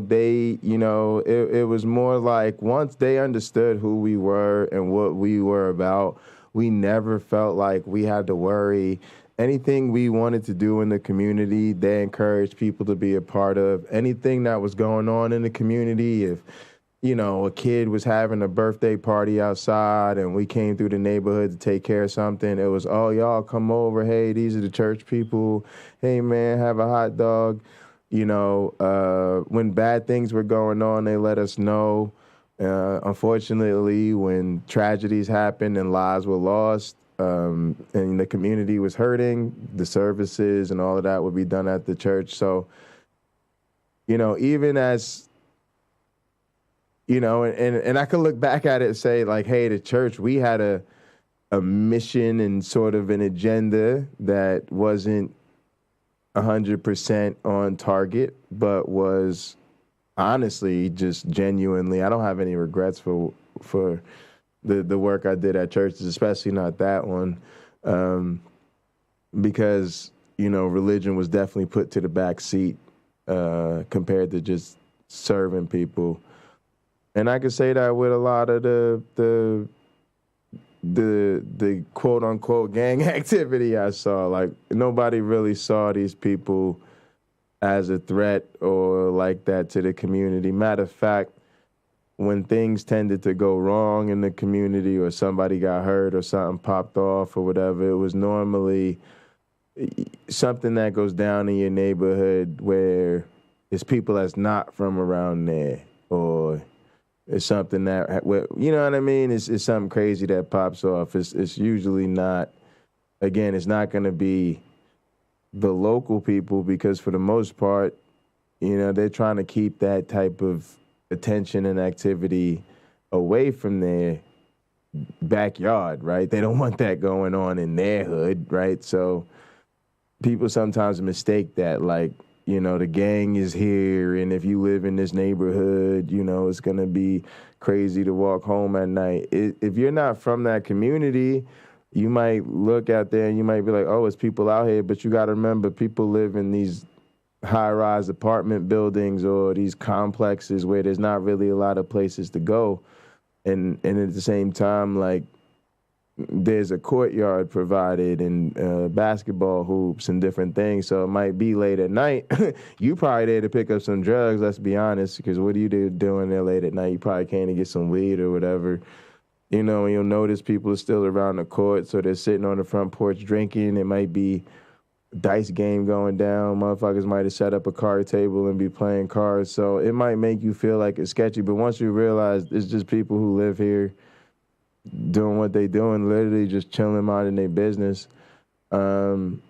it was more like once they understood who we were and what we were about, we never felt like we had to worry. Anything we wanted to do in the community, they encouraged people to be a part of. Anything that was going on in the community, if, you know, a kid was having a birthday party outside and we came through the neighborhood to take care of something, it was, oh, y'all come over. Hey, these are the church people. Hey, man, have a hot dog. You know, when bad things were going on, they let us know. Unfortunately, when tragedies happened and lives were lost, and the community was hurting, the services and all of that would be done at the church. So, you know, even as, you know, and I could look back at it and say, like, hey, the church, we had a mission and sort of an agenda that wasn't 100% on target, but was honestly just genuinely, I don't have any regrets for the work I did at churches, especially not that one, because, you know, religion was definitely put to the back seat compared to just serving people. And I could say that with a lot of the quote unquote gang activity I saw. Like, nobody really saw these people as a threat or like that to the community. Matter of fact, when things tended to go wrong in the community or somebody got hurt or something popped off or whatever, it was normally something that goes down in your neighborhood where it's people that's not from around there, or it's something that, you know what I mean? It's something crazy that pops off. It's usually not, again, it's not going to be the local people, because for the most part, you know, they're trying to keep that type of attention and activity away from their backyard, right? They don't want that going on in their hood, right? So people sometimes mistake that, like, you know, the gang is here, and if you live in this neighborhood, you know, it's going to be crazy to walk home at night. If you're not from that community, you might look out there and you might be like, oh, it's people out here, but you got to remember, people live in these high-rise apartment buildings or these complexes where there's not really a lot of places to go. And at the same time, like, there's a courtyard provided and basketball hoops and different things. So it might be late at night. You probably there to pick up some drugs, let's be honest, because what are you doing there late at night? You probably came to get some weed or whatever. You know, and you'll notice people are still around the court, so they're sitting on the front porch drinking. It might be a dice game going down. Motherfuckers might have set up a card table and be playing cards. So it might make you feel like it's sketchy, but once you realize it's just people who live here doing what they doing, literally just chilling, minding their business. And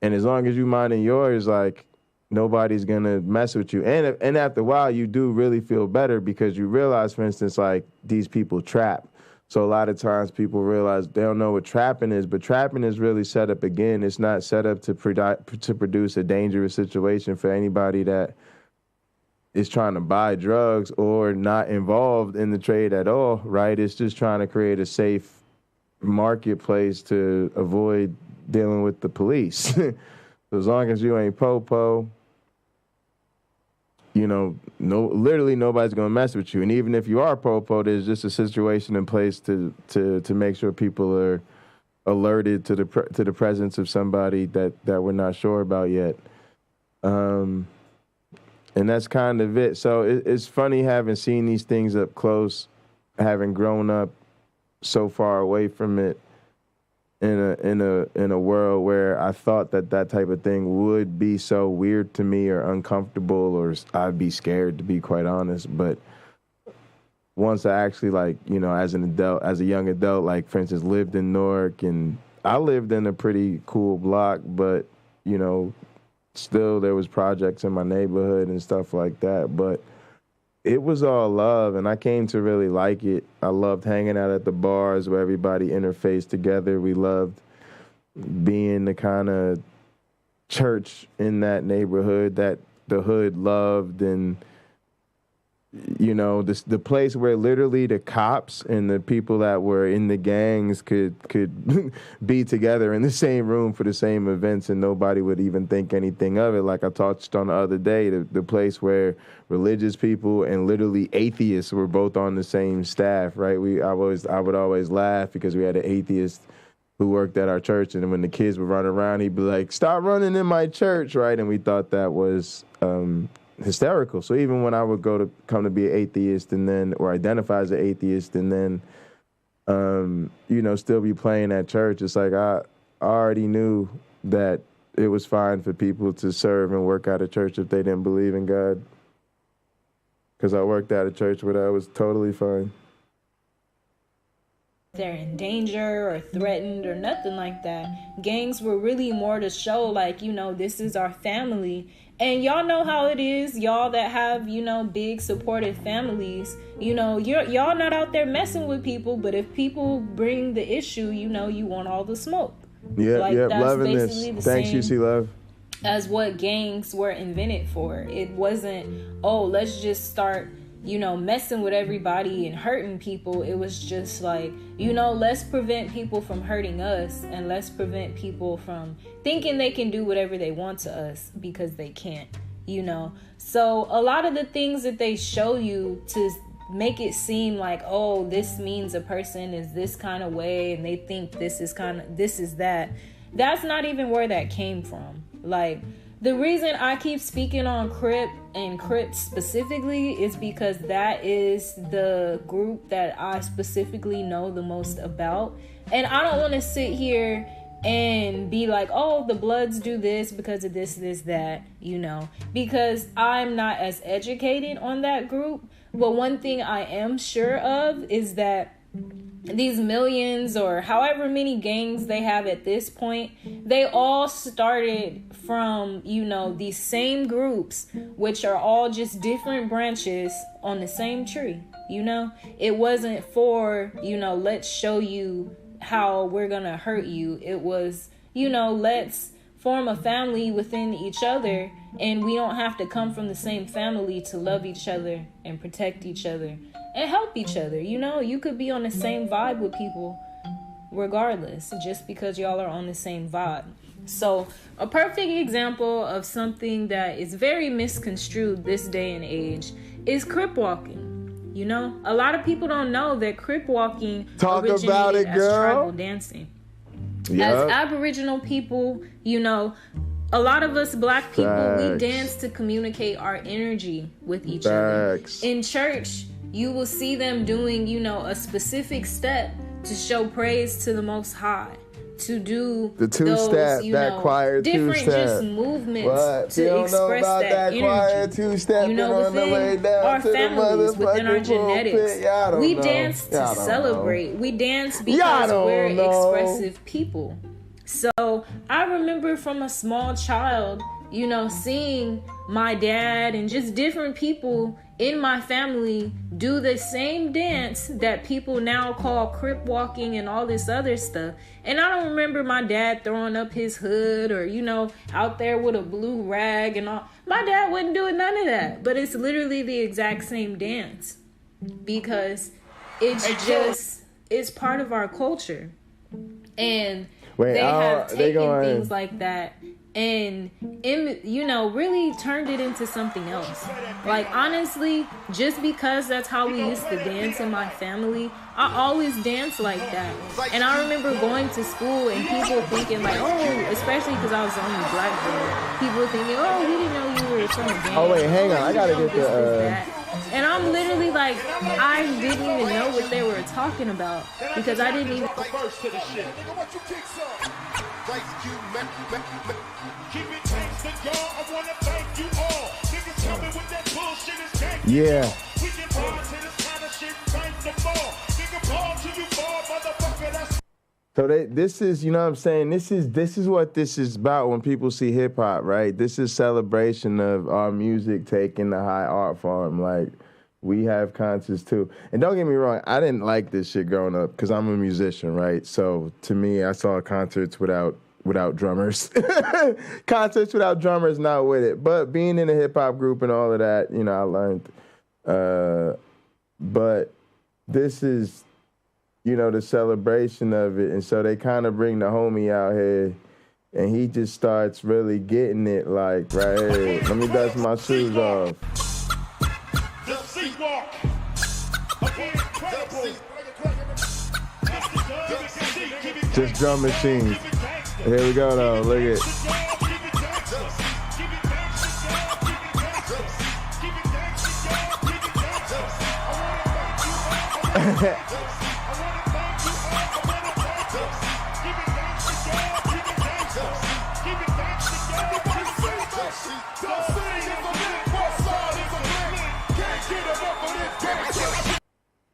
as long as you minding yours, like, nobody's gonna mess with you. And after a while, you do really feel better because you realize, for instance, like, these people trap. So a lot of times people realize they don't know what trapping is, but trapping is really set up again. It's not set up to produce a dangerous situation for anybody that is trying to buy drugs or not involved in the trade at all, right? It's just trying to create a safe marketplace to avoid dealing with the police. So as long as you ain't po-po, you know, literally nobody's gonna mess with you. And even if you are po-po, there's just a situation in place to make sure people are alerted to the presence of somebody that we're not sure about yet. And that's kind of it. So it's funny having seen these things up close, having grown up so far away from it in a world where I thought that type of thing would be so weird to me or uncomfortable, or I'd be scared, to be quite honest. But once I actually, like, you know, as a young adult, like, for instance, lived in Newark, and I lived in a pretty cool block, but, you know, still there was projects in my neighborhood and stuff like that. But it was all love, and I came to really like it. I loved hanging out at the bars where everybody interfaced together. We loved being the kind of church in that neighborhood that the hood loved, and, you know, the place where literally the cops and the people that were in the gangs could be together in the same room for the same events, and nobody would even think anything of it. Like I touched on the other day, the place where religious people and literally atheists were both on the same staff, right? I would always laugh because we had an atheist who worked at our church, and when the kids would run around, he'd be like, "Stop running in my church," right? And we thought that was hysterical. So even when I would come to be an atheist, and then, or identify as an atheist, and then you know, still be playing at church, it's like I already knew that it was fine for people to serve and work at a church if they didn't believe in God, because I worked at a church where that was totally fine. They're in danger or threatened or nothing like that. Gangs were really more to show, like, you know, this is our family. And y'all know how it is, y'all that have, you know, big supportive families. You know, y'all not out there messing with people, but if people bring the issue, you know, you want all the smoke. Yeah, like, yeah, that's loving basically this. The Thanks, same UC Love. As what gangs were invented for. It wasn't, oh, let's just start, you know, messing with everybody and hurting people. It was just like, you know, let's prevent people from hurting us, and let's prevent people from thinking they can do whatever they want to us, because they can't, you know. So a lot of the things that they show you to make it seem like, oh, this means a person is this kind of way, and they think this is that. That's not even where that came from. Like, the reason I keep speaking on Crip and Crips specifically is because that is the group that I specifically know the most about. And I don't want to sit here and be like, oh, the Bloods do this because of this, that, you know, because I'm not as educated on that group. But one thing I am sure of is that these millions or however many gangs they have at this point, they all started from, you know, these same groups, which are all just different branches on the same tree. You know, it wasn't for, you know, let's show you how we're gonna hurt you. It was, you know, let's form a family within each other, and we don't have to come from the same family to love each other and protect each other and help each other. You know, you could be on the same vibe with people regardless, just because y'all are on the same vibe. So a perfect example of something that is very misconstrued this day and age is crip walking. You know, a lot of people don't know that crip walking originated as tribal dancing. Yep. As Aboriginal people, you know, a lot of us black people, we dance to communicate our energy with each other. In church, you will see them doing, you know, a specific step to show praise to the Most High, to do the two-step, that choir different two-step. Just movements what? to You don't know express about that energy. Choir two-step, you know, on the way within down our to families, the within our motherfucking genetics, pulpit. Y'all don't we know. dance to Y'all don't celebrate. know. We dance Y'all because don't we're know. expressive people. So I remember from a small child, you know, seeing my dad and just different people in my family do the same dance that people now call crip walking and all this other stuff. And I don't remember my dad throwing up his hood or, you know, out there with a blue rag and all. My dad wasn't doing none of that. But it's literally the exact same dance because it's part of our culture. And they have taken things like that and, you know, really turned it into something else. Like, honestly, just because that's how we used to dance in my family, I always danced like that. And I remember going to school and people thinking like, oh, especially because I was the only black girl, people thinking, oh, we didn't know you were from a gang. Oh, wait, hang on. I gotta get the... And I'm literally like, I didn't even know what they were talking about because I didn't even... Yeah. So this is, you know what I'm saying? This is what this is about when people see hip hop, right? This is celebration of our music taking the high art form. Like, we have concerts too. And don't get me wrong, I didn't like this shit growing up because I'm a musician, right? So to me, I saw concerts without drummers. Concerts without drummers, not with it. But being in a hip hop group and all of that, you know, I learned. But this is, you know, the celebration of it. And so they kind of bring the homie out here and he just starts really getting it like, right here. Let me dust my shoes off. Just drum machines. Here we go though, look at it.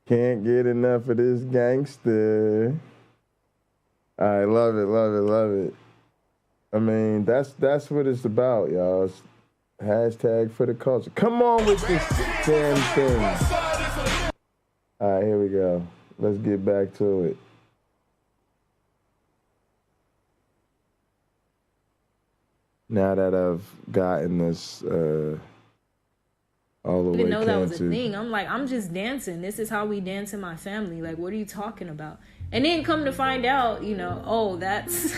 Can't get enough of this gangster. I love it, love it, love it. I mean, that's what it's about, y'all. It's hashtag for the culture. Come on with this damn thing. All right, here we go. Let's get back to it. Now that I've gotten this all the way didn't know that was a canceled. thing. I'm like, I'm just dancing. This is how we dance in my family. Like, what are you talking about? And then come to find out, you know, oh, that's,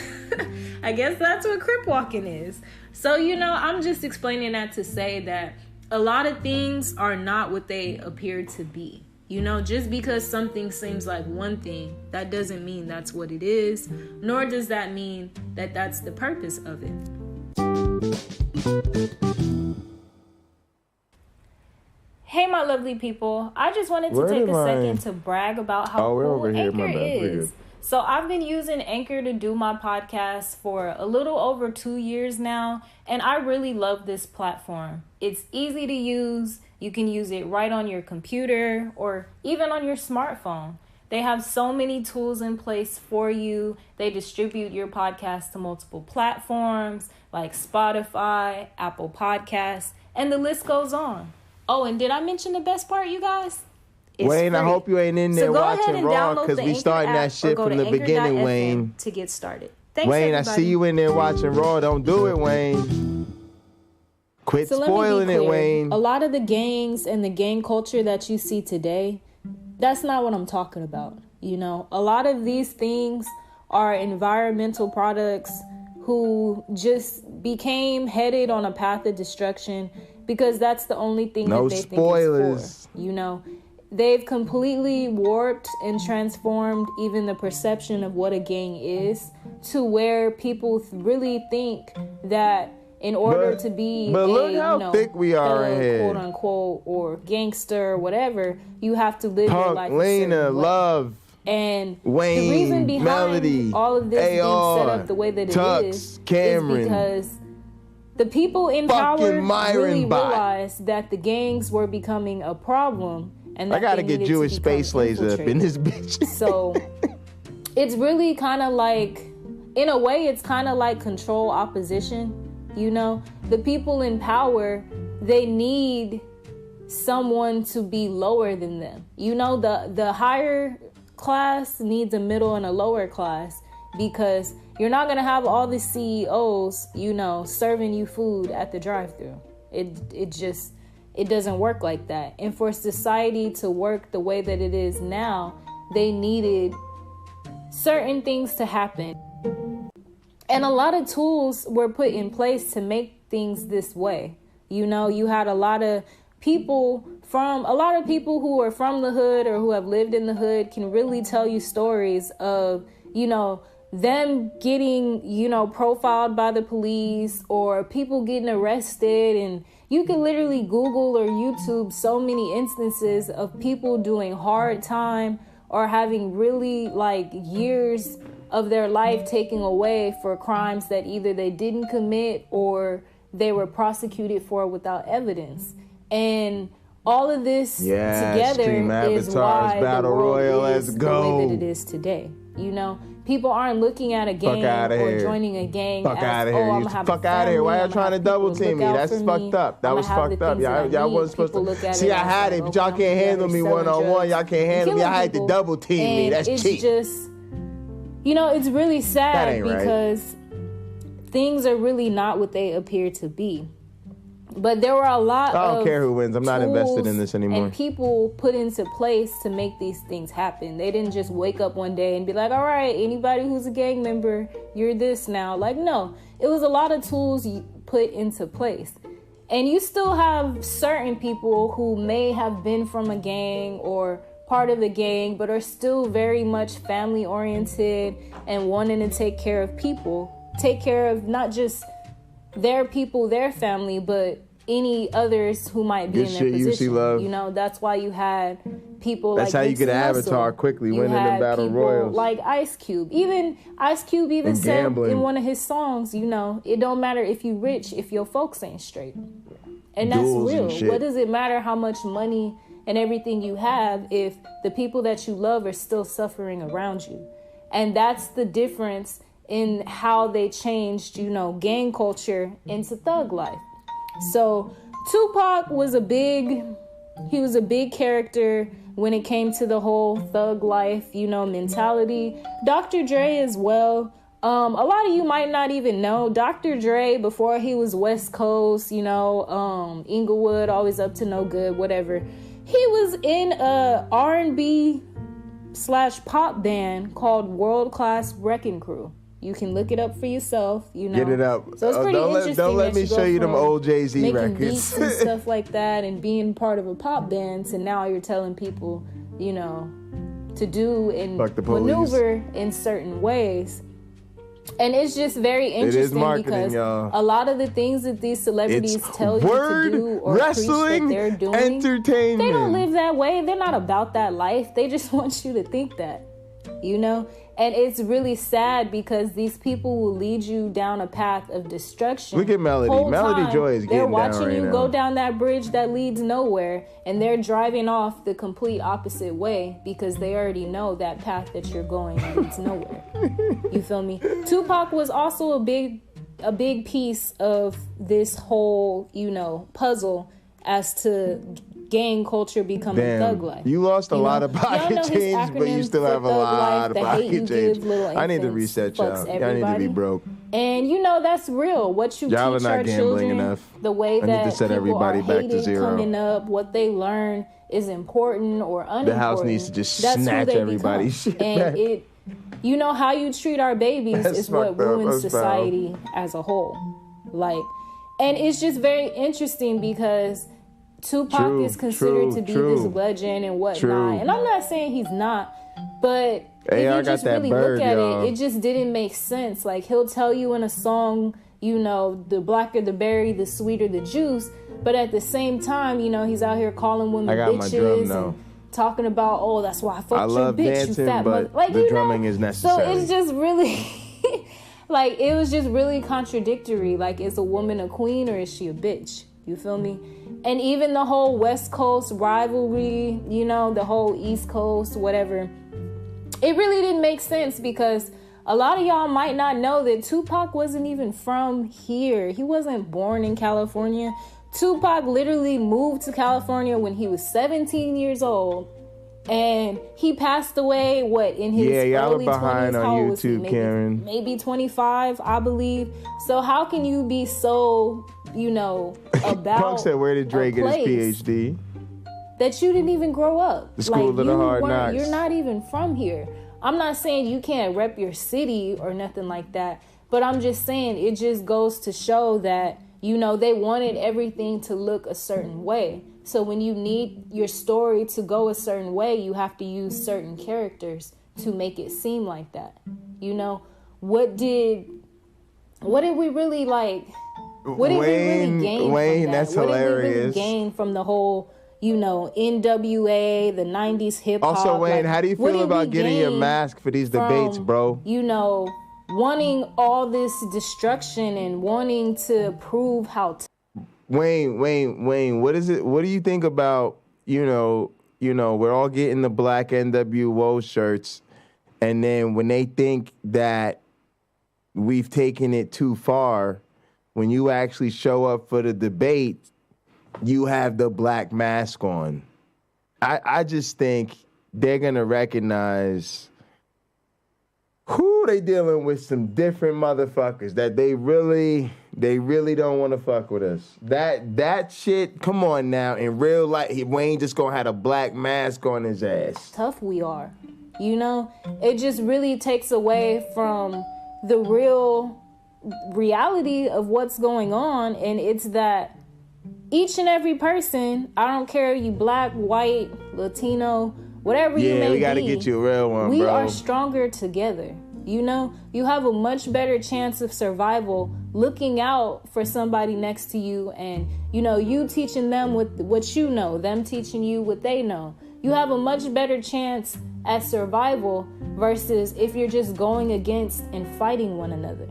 I guess that's what crip walking is. So, you know, I'm just explaining that to say that a lot of things are not what they appear to be. You know, just because something seems like one thing, that doesn't mean that's what it is, nor does that mean that that's the purpose of it. Hey, my lovely people. I just wanted to take a second to brag about how cool Anchor is. So I've been using Anchor to do my podcast for a little over 2 years now, and I really love this platform. It's easy to use. You can use it right on your computer or even on your smartphone. They have so many tools in place for you. They distribute your podcast to multiple platforms like Spotify, Apple Podcasts, and the list goes on. Oh, and did I mention the best part, you guys? It's Wayne, free. I hope you ain't in there watching Raw because we starting that shit from the beginning, Wayne. To get started. Thanks, Wayne, everybody. I see you in there watching Raw. Don't do it, Wayne. Quit spoiling it, Wayne. A lot of the gangs and the gang culture that you see today, that's not what I'm talking about. You know, a lot of these things are environmental products who just became headed on a path of destruction because that's the only thing that they think it's for. You know, they've completely warped and transformed even the perception of what a gang is to where people really think that in order to be but look a, how thick we are in here. quote unquote, or gangster or whatever, you have to live your Punk, life Lena, Love, and Wayne, the reason behind Melody, all of this being AR, set up the way that Tux, it is Cameron, because the people in fucking power Myron really bot. realized that the gangs were becoming a problem, and that I gotta they get needed Jewish to become space laser up in this bitch. So it's really kind of like, in a way, it's kind of like control opposition. You know, the people in power, they need someone to be lower than them. You know, the higher class needs a middle and a lower class, because you're not going to have all the CEOs, you know, serving you food at the drive-thru. It doesn't work like that. And for society to work the way that it is now, they needed certain things to happen. And a lot of tools were put in place to make things this way. You know, you had a lot of people who are from the hood or who have lived in the hood can really tell you stories of, you know, them getting, you know, profiled by the police or people getting arrested. And you can literally Google or YouTube so many instances of people doing hard time or having really like years of their life taken away for crimes that either they didn't commit or they were prosecuted for without evidence. And all of this together is why Battle the world Royale, is let's the go. way that it is today. You know, people aren't looking at a gang or joining a gang Fuck as, out of here. I'm gonna have Fuck a out of here. Why family, y'all I'm trying to gonna have double people team me? look out That's for fucked me, up. That I'm was gonna have fucked the up. things that I Y'all need. wasn't supposed People to. look at See, it I as had like, it, but y'all okay, I'm can't handle together me selling one-on-one. drugs Y'all can't and handle me. I killing had to people. double team me. And That's it's cheap. just, you know, it's really That sad ain't right. because things are really not what they appear to be. But there were a lot I don't of care who wins. I'm not invested in this anymore. and people put into place to make these things happen. They didn't just wake up one day and be like, all right, anybody who's a gang member, you're this now. Like, no, it was a lot of tools you put into place. And you still have certain people who may have been from a gang or part of a gang, but are still very much family oriented and wanting to take care of people, take care of not just their people, their family, but any others who might be in their position. You know, that's why you had people That's like how you Nipsey get an Hussle. avatar quickly, You winning them had battle people royals. like Ice Cube. Even Ice Cube even And said gambling. in one of his songs, you know, it don't matter if you rich if your folks ain't straight. And that's Duels and real. shit. What does it matter how much money and everything you have if the people that you love are still suffering around you? And that's the difference in how they changed, you know, gang culture into thug life. So Tupac was a big character when it came to the whole thug life, you know, mentality. Dr. Dre as well. A lot of you might not even know Dr. Dre, before he was West Coast, you know, Inglewood, always up to no good, whatever. He was in a R&B / pop band called World Class Wrecking Crew. You can look it up for yourself, you know. Get it up. So it's pretty interesting. Don't let me that you show go you them from old Jay-Z making records. beats and stuff like that, and being part of a pop band, to now you're telling people, you know, to do and Fuck the police. maneuver in certain ways. And it's just very interesting because a lot of the things that these celebrities tell you to do or wrestling, preach that they're doing, entertainment. they don't live that way. They're not about that life. They just want you to think that, you know? And it's really sad because these people will lead you down a path of destruction. Look at Melody. Whole Melody time, Joy is getting they're down watching right you now. go down that bridge that leads nowhere, and they're driving off the complete opposite way because they already know that path that you're going leads nowhere. You feel me? Tupac was also a big piece of this whole, you know, puzzle as to gang culture becoming thug life. You lost a lot of pocket change, but you still have a lot of pocket change. I need to reset y'all. Y'all need to be broke. And you know that's real. What you Y'all are teach not our gambling children, enough. the way I that need to set people everybody are back to hated zero. coming up, what they learn is important or unimportant. The house needs to just That's who snatch they everybody's become. shit And back. it, you know, how you treat our babies That's is what fucked up. ruins That's society as a whole. Like, and it's just very interesting because Tupac is considered to be this legend and whatnot. And I'm not saying he's not, but if you just really look at it, it just didn't make sense. Like, he'll tell you in a song you know, the blacker the berry, the sweeter the juice. But at the same time, you know, he's out here calling women bitches and talking about, oh, that's why I fucked your bitch, dancing, you fat but mother. Like, the you drumming know? is necessary. So it's just really, like, it was just really contradictory. Like, is a woman a queen or is she a bitch? You feel me? And even the whole West Coast rivalry, you know, the whole East Coast, whatever, it really didn't make sense because a lot of y'all might not know that Tupac wasn't even from here. He wasn't born in California. Tupac literally moved to California when he was 17 years old. And he passed away, in his early 20s? How old was he? Karen. Maybe 25, I believe. So how can you be so, you know, about Punk said, where did Dre get his PhD? That you didn't even grow up. The School of the Hard Knocks. You're not even from here. I'm not saying you can't rep your city or nothing like that, but I'm just saying it just goes to show that, you know, they wanted everything to look a certain way. So when you need your story to go a certain way, you have to use certain characters to make it seem like that. You know, what did we really like? What did we really gain from that? That's what hilarious. Did we really gain from the whole, you know, NWA, the 90s hip hop? Also, Wayne, like, how do you feel about getting your mask for these debates, bro? You know, wanting all this destruction and wanting to prove how. Wayne, what is it? What do you think about, you know, we're all getting the black NWO shirts, and then when they think that we've taken it too far, when you actually show up for the debate, you have the black mask on. I just think they're gonna recognize who they dealing with, some different motherfuckers that they really don't want to fuck with us. That shit, come on now. In real life, Wayne just gonna have a black mask on his ass. Tough we are, you know? It just really takes away from the real reality of what's going on, and it's that each and every person, I don't care you black, white, Latino, whatever you may be. Yeah, we gotta get you a real one, we bro. are stronger together. You know, you have a much better chance of survival looking out for somebody next to you and, you know, you teaching them what you know, them teaching you what they know. You have a much better chance at survival versus if you're just going against and fighting one another.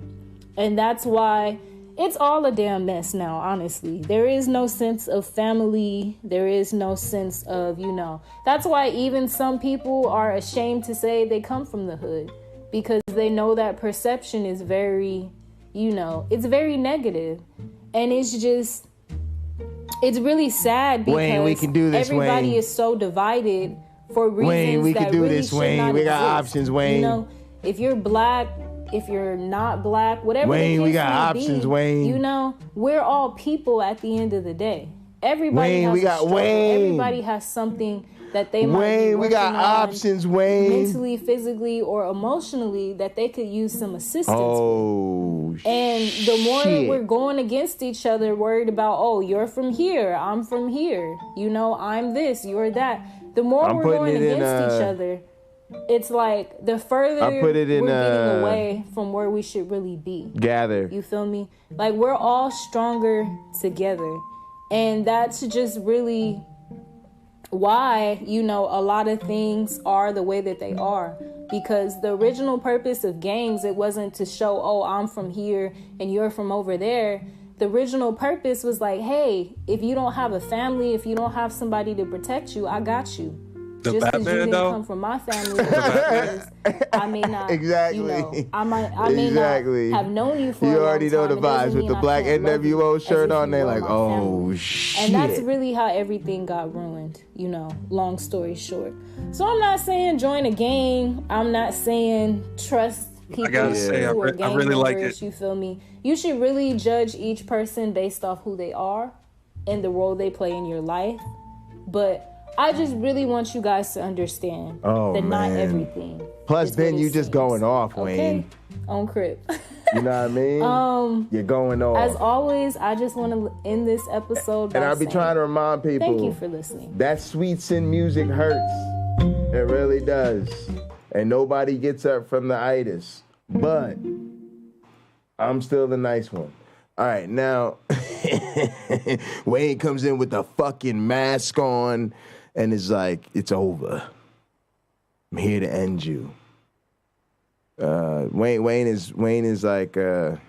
And that's why it's all a damn mess now, honestly. There is no sense of family. There is no sense of, you know. That's why even some people are ashamed to say they come from the hood. Because they know that perception is very, you know, it's very negative. And it's really sad because Wayne, we can do this, everybody Wayne. is so divided for reasons Wayne, we that can do really this, should Wayne. not We got exist. options, Wayne. You know, if you're black, if you're not black, whatever Wayne, the we case got may options, be, Wayne. you know, we're all people at the end of the day. Everybody Wayne, has we a got struggle. Wayne. Everybody has something that they might be Wayne, we got working on options, Wayne. mentally, physically, or emotionally that they could use some assistance with. And the more that we're going against each other, worried about, oh, you're from here, I'm from here, you know, I'm this, you're that. The more we're going against each other, it's like the further we're getting away from where we should really be. Gather. You feel me? Like, we're all stronger together. And that's just really why, you know, a lot of things are the way that they are. Because the original purpose of gangs, it wasn't to show, oh, I'm from here and you're from over there. The original purpose was like, hey, if you don't have a family, if you don't have somebody to protect you, I got you. The Just because you Batman, didn't though? come from my family, I may not, Exactly. you know, I may not have known you for a You long already know time. the It doesn't vibes with mean the I black can't love you NWO as shirt if on. you They were like, my oh, family. shit. And that's really how everything got ruined, you know, long story short. So I'm not saying join a gang. I'm not saying trust people I gotta say, who are gang I really like members, it. you feel me? You should really judge each person based off who they are and the role they play in your life. But I just really want you guys to understand that not everything. Plus, Ben, you just going off, Wayne. Okay, on Crip. You know what I mean? You're going off. As always, I just want to end this episode by And I'll be saying, trying to remind people. thank you for listening. That sweet sin music hurts. It really does. And nobody gets up from the itis. But I'm still the nice one. All right, now Wayne comes in with the fucking mask on and is like, it's over. I'm here to end you. Wayne is like, how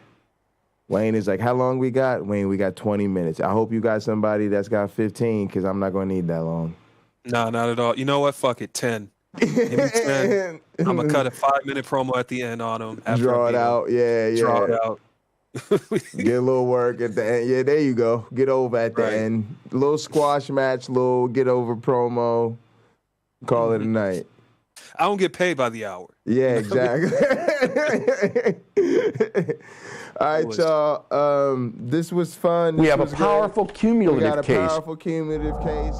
long we got? Wayne, we got 20 minutes. I hope you got somebody that's got 15, because I'm not going to need that long. Nah, not at all. You know what? Fuck it, 10. Give me 10. I'm going to cut a 5-minute promo at the end on them. Draw it out. Yeah. Draw it out. Get a little work at the end. Yeah, there you go. Get over at the end. A little squash match, little get over promo. Call it a night. I don't get paid by the hour. Yeah, exactly. All right, y'all. This was fun. We have a powerful cumulative case. We got a powerful cumulative case.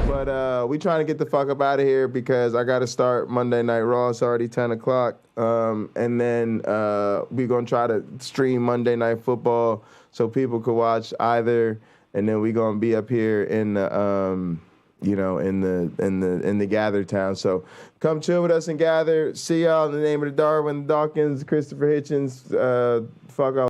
But we trying to get the fuck up out of here because I got to start Monday Night Raw. It's already 10 o'clock. And then we're going to try to stream Monday Night Football so people could watch either. And then we're going to be up here in the, in the Gather Town. So come chill with us and gather. See y'all in the name of the Darwin Dawkins, Christopher Hitchens. Fuck off.